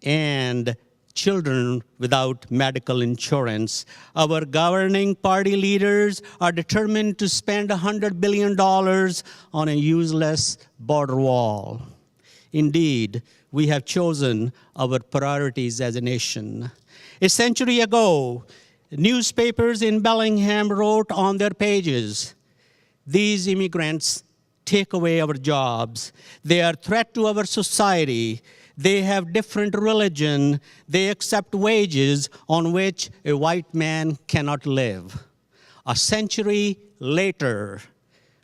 and children without medical insurance. Our governing party leaders are determined to spend $100 billion on a useless border wall. Indeed, we have chosen our priorities as a nation. A century ago, newspapers in Bellingham wrote on their pages, "These immigrants take away our jobs. They are a threat to our society. They have different religion. They accept wages on which a white man cannot live." A century later,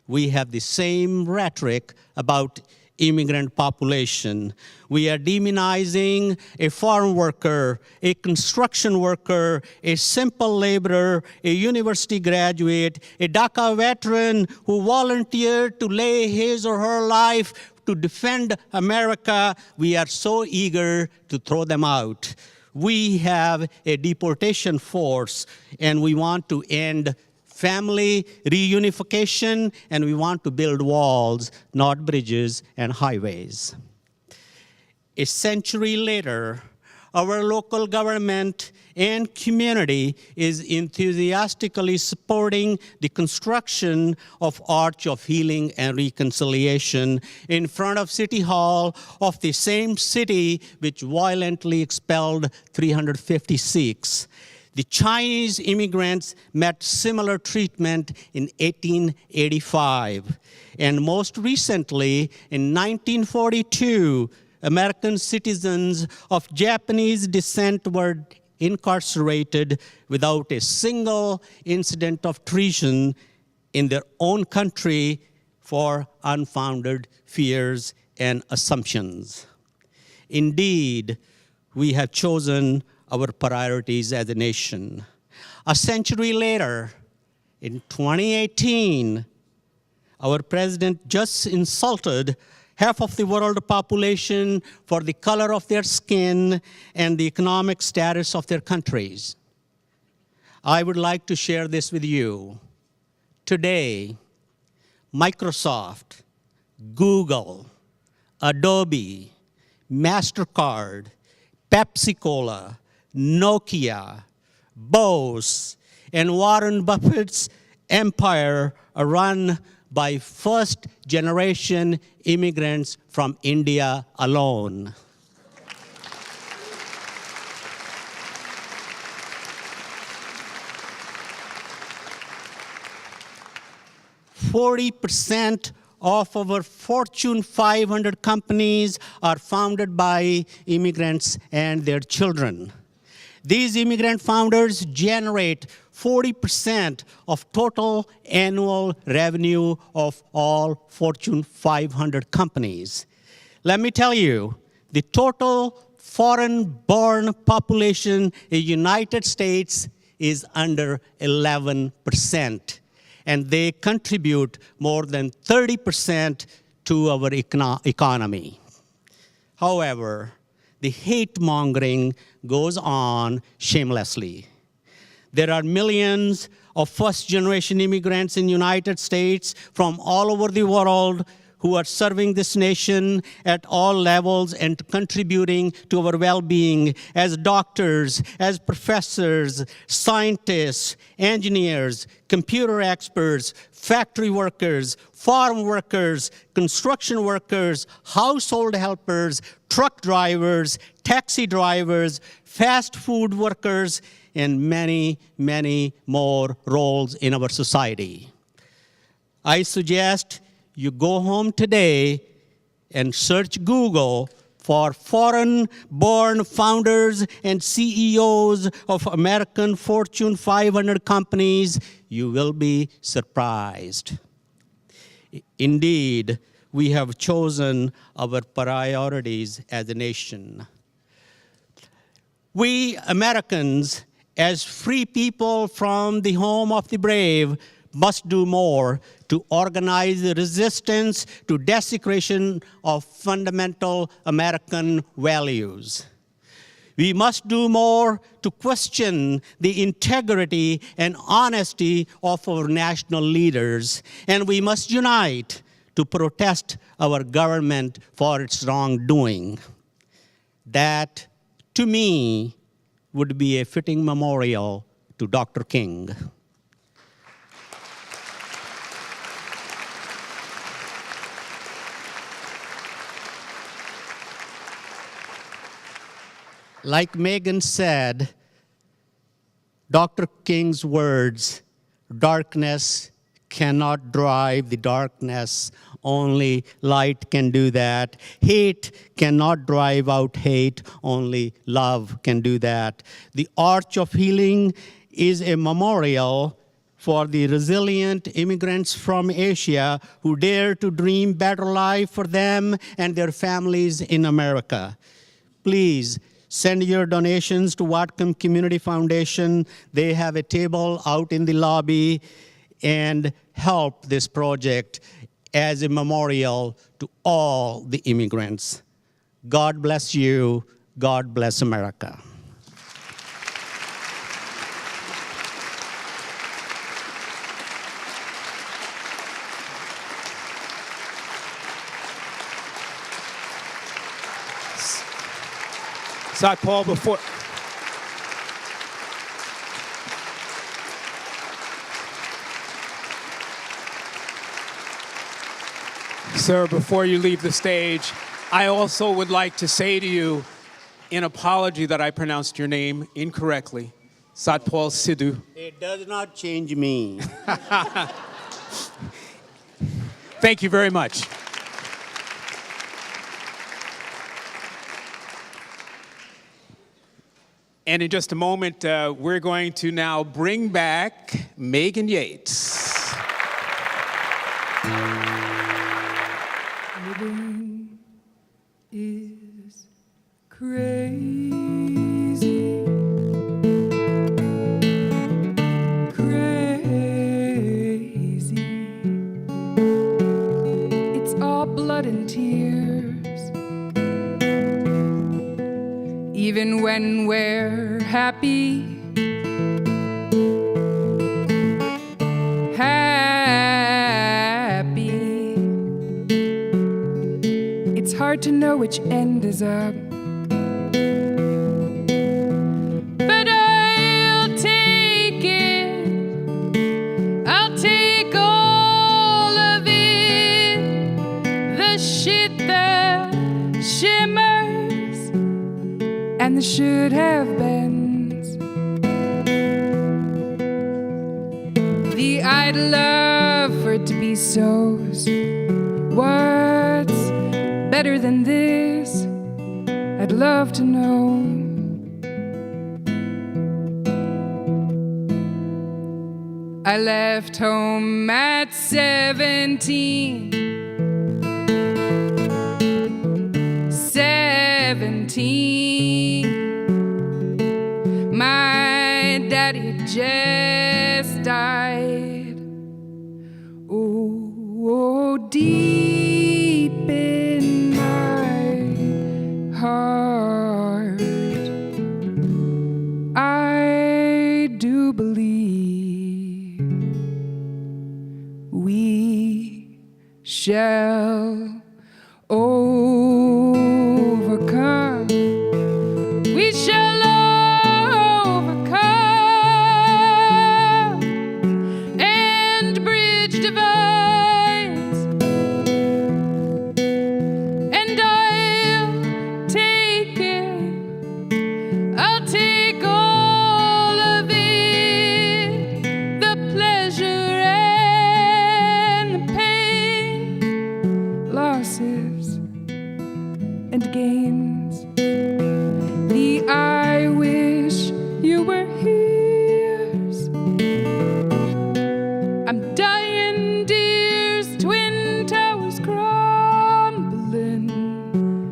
we have the same rhetoric about immigrant population. We are demonizing a farm worker, a construction worker, a simple laborer, a university graduate, a DACA veteran who volunteered to lay his or her life to defend America. We are so eager to throw them out. We have a deportation force, and we want to end family reunification, and we want to build walls, not bridges and highways. A century later, our local government and community is enthusiastically supporting the construction of Arch of Healing and Reconciliation in front of City Hall of the same city which violently expelled 356. The Chinese immigrants met similar treatment in 1885. And most recently, in 1942, American citizens of Japanese descent were incarcerated without a single incident of treason in their own country for unfounded fears and assumptions. Indeed, we have chosen our priorities as a nation. A century later, in 2018, our president just insulted half of the world population for the color of their skin and the economic status of their countries. I would like to share this with you. Today, Microsoft, Google, Adobe, MasterCard, Pepsi-Cola, Nokia, Bose, and Warren Buffett's empire are run by first-generation immigrants from India alone. %40 of our Fortune 500 companies are founded by immigrants and their children. These immigrant founders generate 40% of total annual revenue of all Fortune 500 companies. Let me tell you, the total foreign-born population in the United States is under 11%, and they contribute more than 30% to our economy. However, the hate-mongering goes on shamelessly. There are millions of first-generation immigrants in the United States from all over the world who are serving this nation at all levels and contributing to our well-being as doctors, as professors, scientists, engineers, computer experts, factory workers, farm workers, construction workers, household helpers, truck drivers, taxi drivers, fast food workers, and many, many more roles in our society. I suggest you go home today and search Google for foreign-born founders and CEOs of American Fortune 500 companies. You will be surprised. Indeed, we have chosen our priorities as a nation. We Americans, as free people from the home of the brave, must do more to organize the resistance to desecration of fundamental American values. We must do more to question the integrity and honesty of our national leaders, and we must unite to protest our government for its wrongdoing. That, to me, would be a fitting memorial to Dr. King. Like Meghan said, Dr. King's words, darkness cannot drive the darkness, only light can do that. Hate cannot drive out hate, only love can do that. The Arch of Healing is a memorial for the resilient immigrants from Asia who dare to dream better life for them and their families in America. Please, send your donations to Whatcom Community Foundation. They have a table out in the lobby, and help this project as a memorial to all the immigrants. God bless you. God bless America. Satpal, before... Sir, before you leave the stage, I also would like to say to you, in apology that I pronounced your name incorrectly, Satpal Sidhu. It does not change me. Thank you very much. And in just a moment, we're going to now bring back Meghan Yates. Living is crazy, crazy. It's all blood and tears. Even when we're happy, it's hard to know which end is up. But I'll take it. I'll take all of it. The shit that shimmers and the should have beens. The I'd love for it to be so. What's better than this? I'd love to know. I left home at 17. 17. My daddy just died. Oh, deep in my heart, I do believe we should shall overcome. We shall overcome and bridge divides. And I'll take it. I'll take all of it, the pleasure and the pain, losses and gains. The I wish you were here's. I'm dying, dears, twin towers crumbling,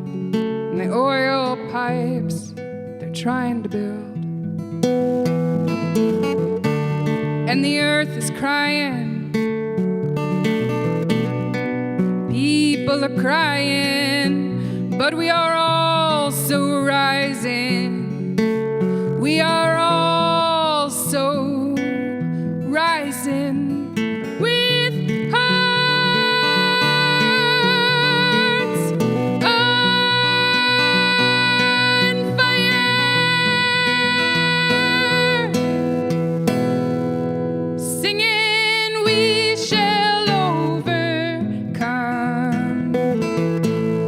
and the oil pipes they're trying to build. And the earth is crying, people are crying, but we are also rising. We are also rising with hearts on fire, singing we shall overcome.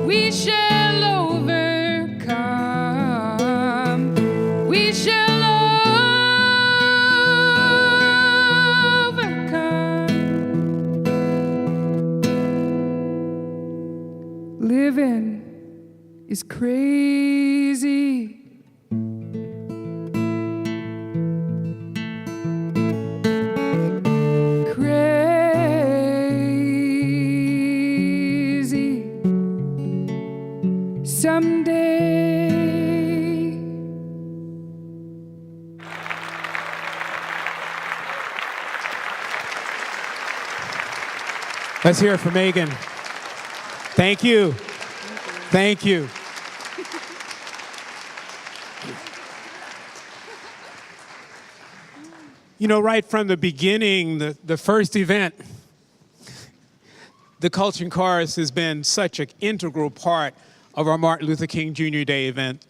We shall overcome. We shall overcome. Living is crazy. Crazy. Someday. Let's hear it for Meghan. Thank you. Thank you. You know, right from the beginning, the first event, the Kulshan Chorus has been such an integral part of our Martin Luther King Jr. Day event.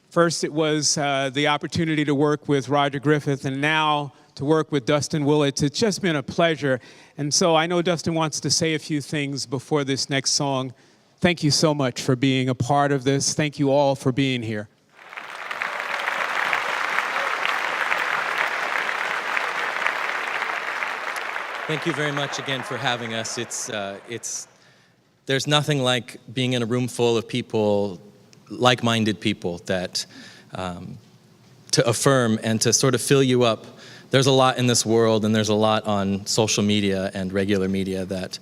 First, it was the opportunity to work with Roger Griffith, and now to work with Dustin Willetts. It's just been a pleasure. And so I know Dustin wants to say a few things before this next song. Thank you so much for being a part of this. Thank you all for being here. Thank you very much again for having us. There's nothing like being in a room full of people, like-minded people, that to affirm and to sort of fill you up. There's a lot in this world, and there's a lot on social media and regular media that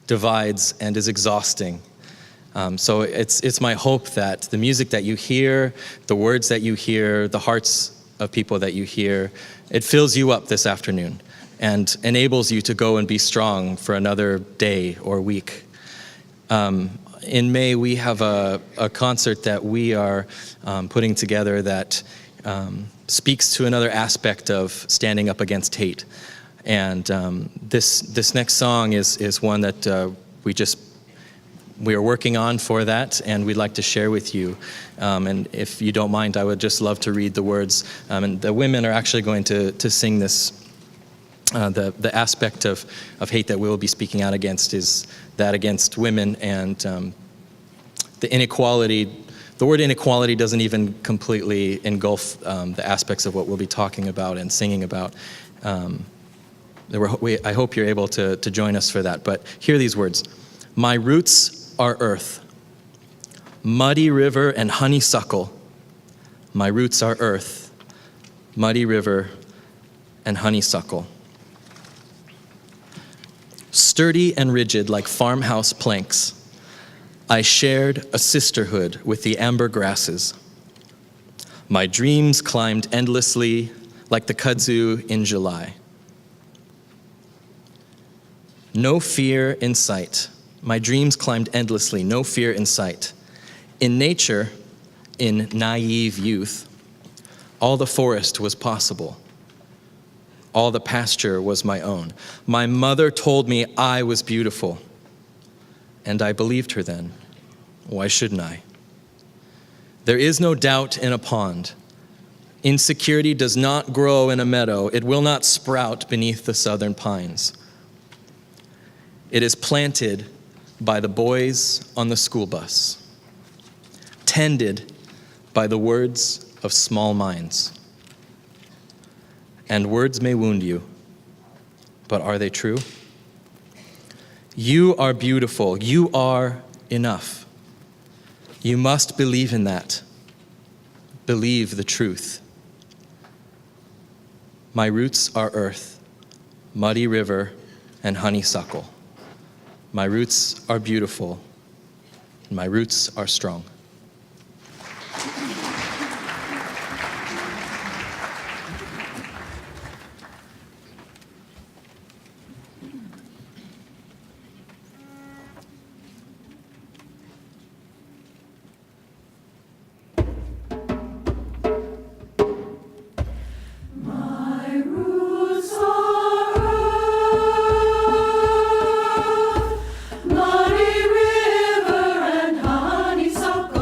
divides and is exhausting. So it's my hope that the music that you hear, the words that you hear, the hearts of people that you hear, it fills you up this afternoon and enables you to go and be strong for another day or week. In May, we have a concert that we are putting together that speaks to another aspect of standing up against hate. And this next song is one that we are working on for that, and we'd like to share with you. And if you don't mind, I would just love to read the words. And the women are actually going to sing this. The aspect of hate that we will be speaking out against is that against women, and the inequality. The word inequality doesn't even completely engulf the aspects of what we'll be talking about and singing about. I hope you're able to join us for that. But hear these words. My roots are earth, muddy river and honeysuckle. My roots are earth, muddy river and honeysuckle. Sturdy and rigid like farmhouse planks, I shared a sisterhood with the amber grasses. My dreams climbed endlessly like the kudzu in July. No fear in sight. My dreams climbed endlessly, no fear in sight. In nature, in naive youth, all the forest was possible. All the pasture was my own. My mother told me I was beautiful. And I believed her then. Why shouldn't I? There is no doubt in a pond. Insecurity does not grow in a meadow. It will not sprout beneath the southern pines. It is planted by the boys on the school bus, tended by the words of small minds. And words may wound you, but are they true? You are beautiful. You are enough. You must believe in that. Believe the truth. My roots are earth, muddy river, and honeysuckle. My roots are beautiful. My roots are strong. Muddy river and honeysuckle.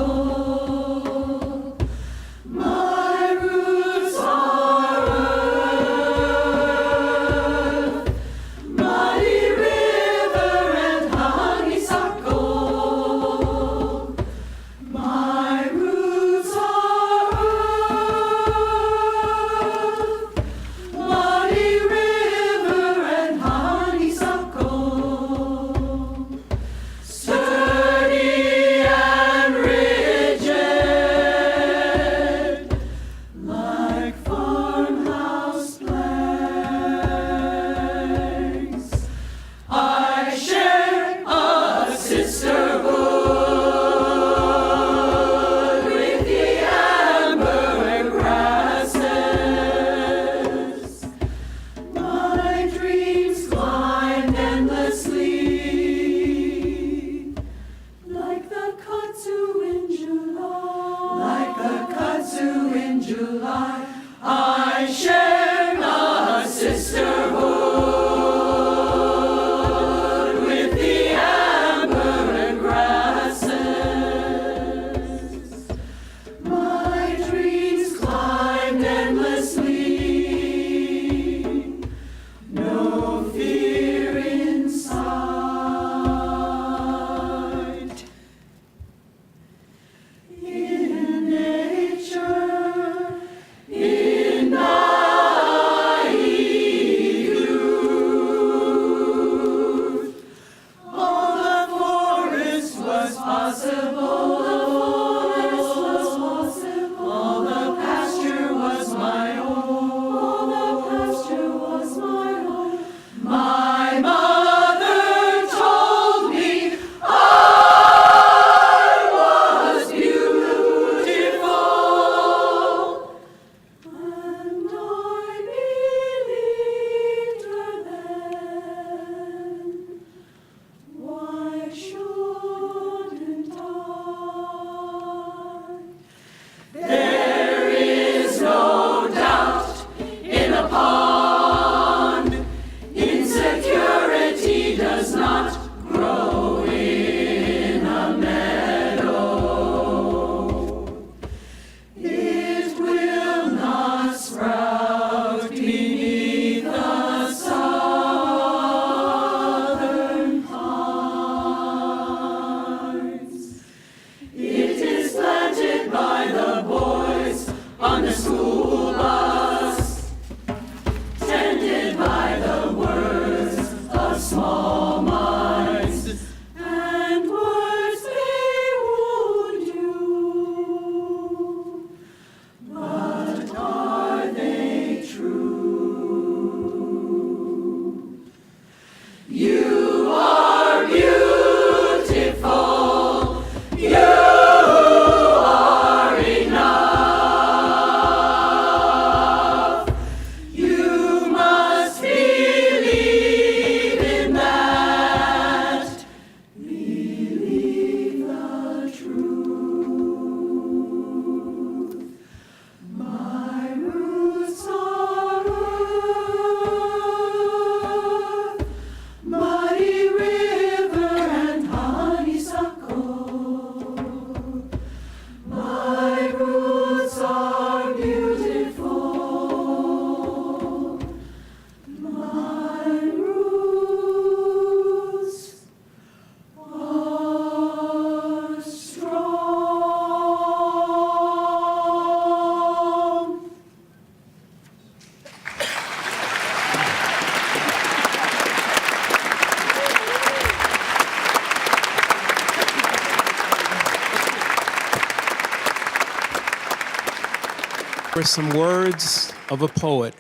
were some words of a poet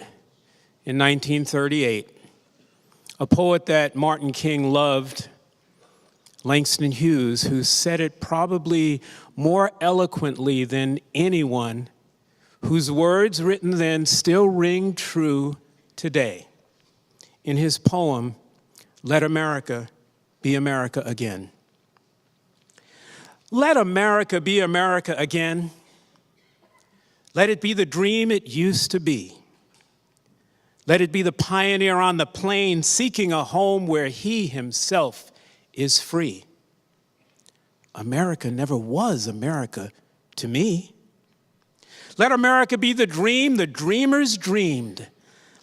in 1938, a poet that Martin King loved, Langston Hughes, who said it probably more eloquently than anyone, whose words written then still ring true today. In his poem, Let America Be America Again. Let America be America again. Let it be the dream it used to be. Let it be the pioneer on the plain seeking a home where he himself is free. America never was America to me. Let America be the dream the dreamers dreamed.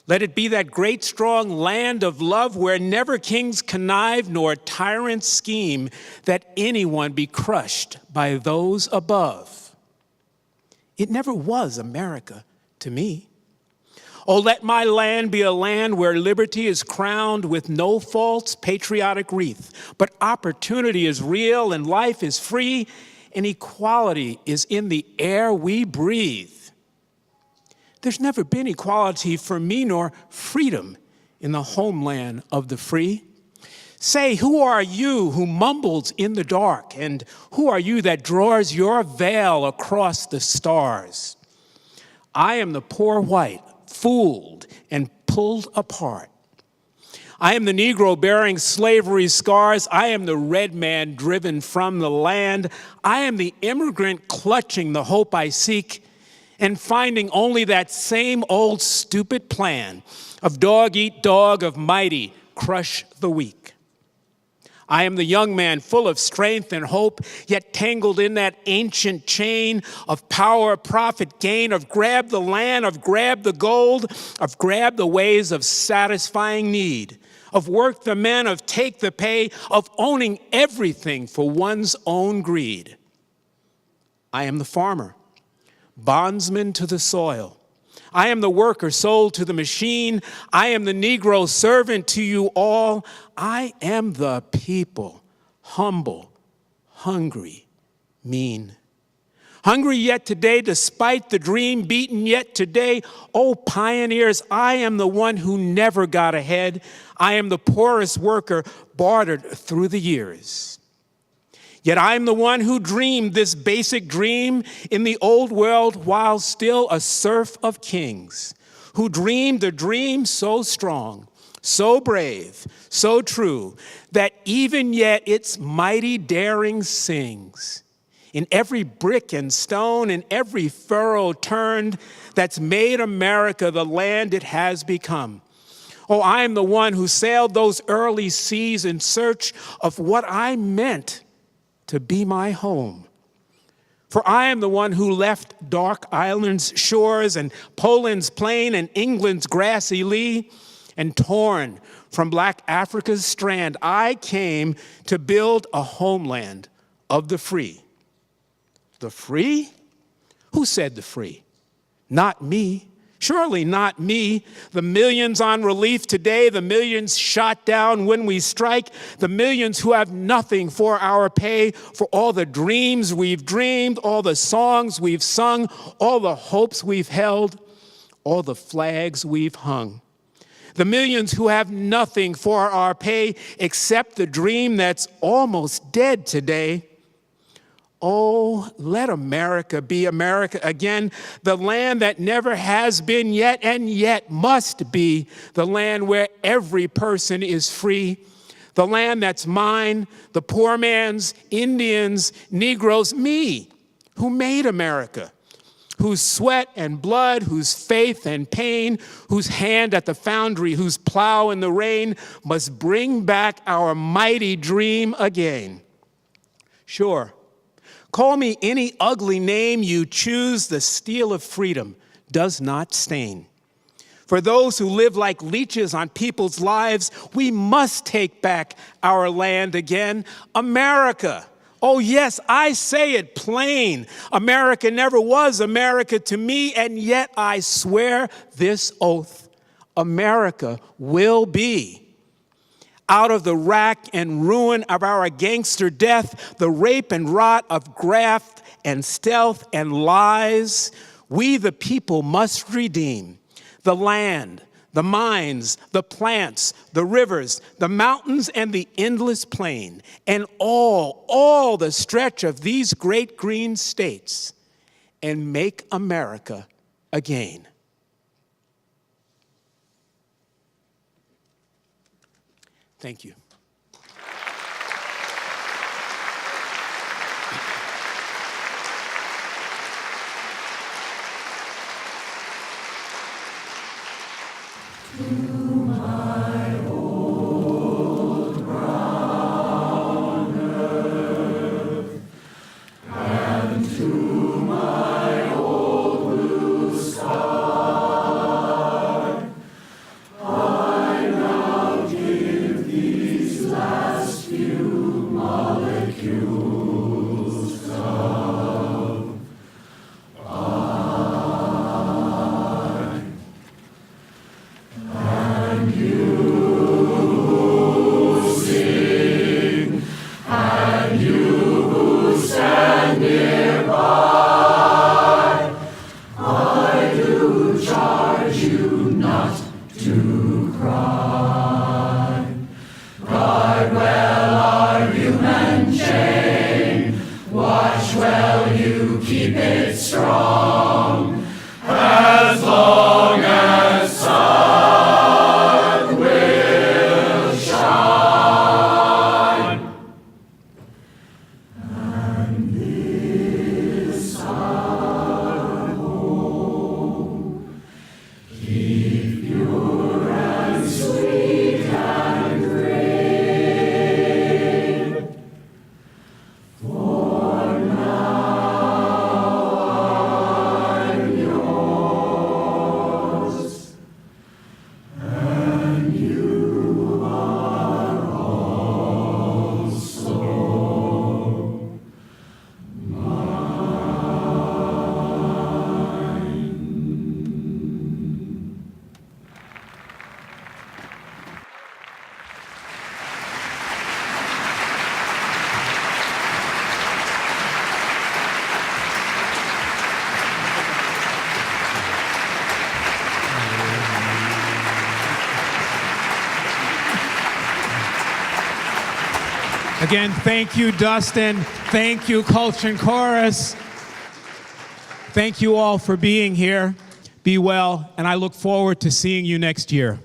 Let it be that great strong land of love where never kings connive nor tyrants scheme, that anyone be crushed by those above. It never was America to me. Oh, let my land be a land where liberty is crowned with no false patriotic wreath, but opportunity is real and life is free and equality is in the air we breathe. There's never been equality for me nor freedom in the homeland of the free. Say, who are you who mumbles in the dark? And who are you that draws your veil across the stars? I am the poor white, fooled and pulled apart. I am the Negro bearing slavery's scars. I am the red man driven from the land. I am the immigrant clutching the hope I seek and finding only that same old stupid plan of dog eat dog, of mighty crush the weak. I am the young man full of strength and hope, yet tangled in that ancient chain of power, profit, gain, of grab the land, of grab the gold, of grab the ways of satisfying need, of work the men, of take the pay, of owning everything for one's own greed. I am the farmer, bondsman to the soil. I am the worker sold to the machine. I am the Negro servant to you all. I am the people, humble, hungry, mean. Hungry yet today, despite the dream, beaten yet today. Oh, pioneers, I am the one who never got ahead. I am the poorest worker bartered through the years. Yet I'm the one who dreamed this basic dream in the old world while still a serf of kings, who dreamed a dream so strong, so brave, so true, that even yet its mighty daring sings. In every brick and stone, in every furrow turned, that's made America the land it has become. Oh, I am the one who sailed those early seas in search of what I meant to be my home. For I am the one who left dark Ireland's shores and Poland's plain and England's grassy lea, and torn from black Africa's strand, I came to build a homeland of the free. The free? Who said the free? Not me. Surely not me. The millions on relief today, the millions shot down when we strike, the millions who have nothing for our pay, for all the dreams we've dreamed, all the songs we've sung, all the hopes we've held, all the flags we've hung. The millions who have nothing for our pay except the dream that's almost dead today. Oh, let America be America again, the land that never has been yet and yet must be, the land where every person is free, the land that's mine, the poor man's, Indians, Negroes, me, who made America, whose sweat and blood, whose faith and pain, whose hand at the foundry, whose plow in the rain must bring back our mighty dream again. Sure. Call me any ugly name you choose, the steel of freedom does not stain. For those who live like leeches on people's lives, we must take back our land again. America. Oh yes, I say it plain. America never was America to me, and yet I swear this oath. America will be. Out of the rack and ruin of our gangster death, the rape and rot of graft and stealth and lies, We, the people, must redeem the land, the mines, the plants, the rivers, the mountains, and the endless plain, and all the stretch of these great green states, and make America again. Thank you. Again, thank you, Dustin. Thank you, Kulshan Chorus. Thank you all for being here. Be well, and I look forward to seeing you next year.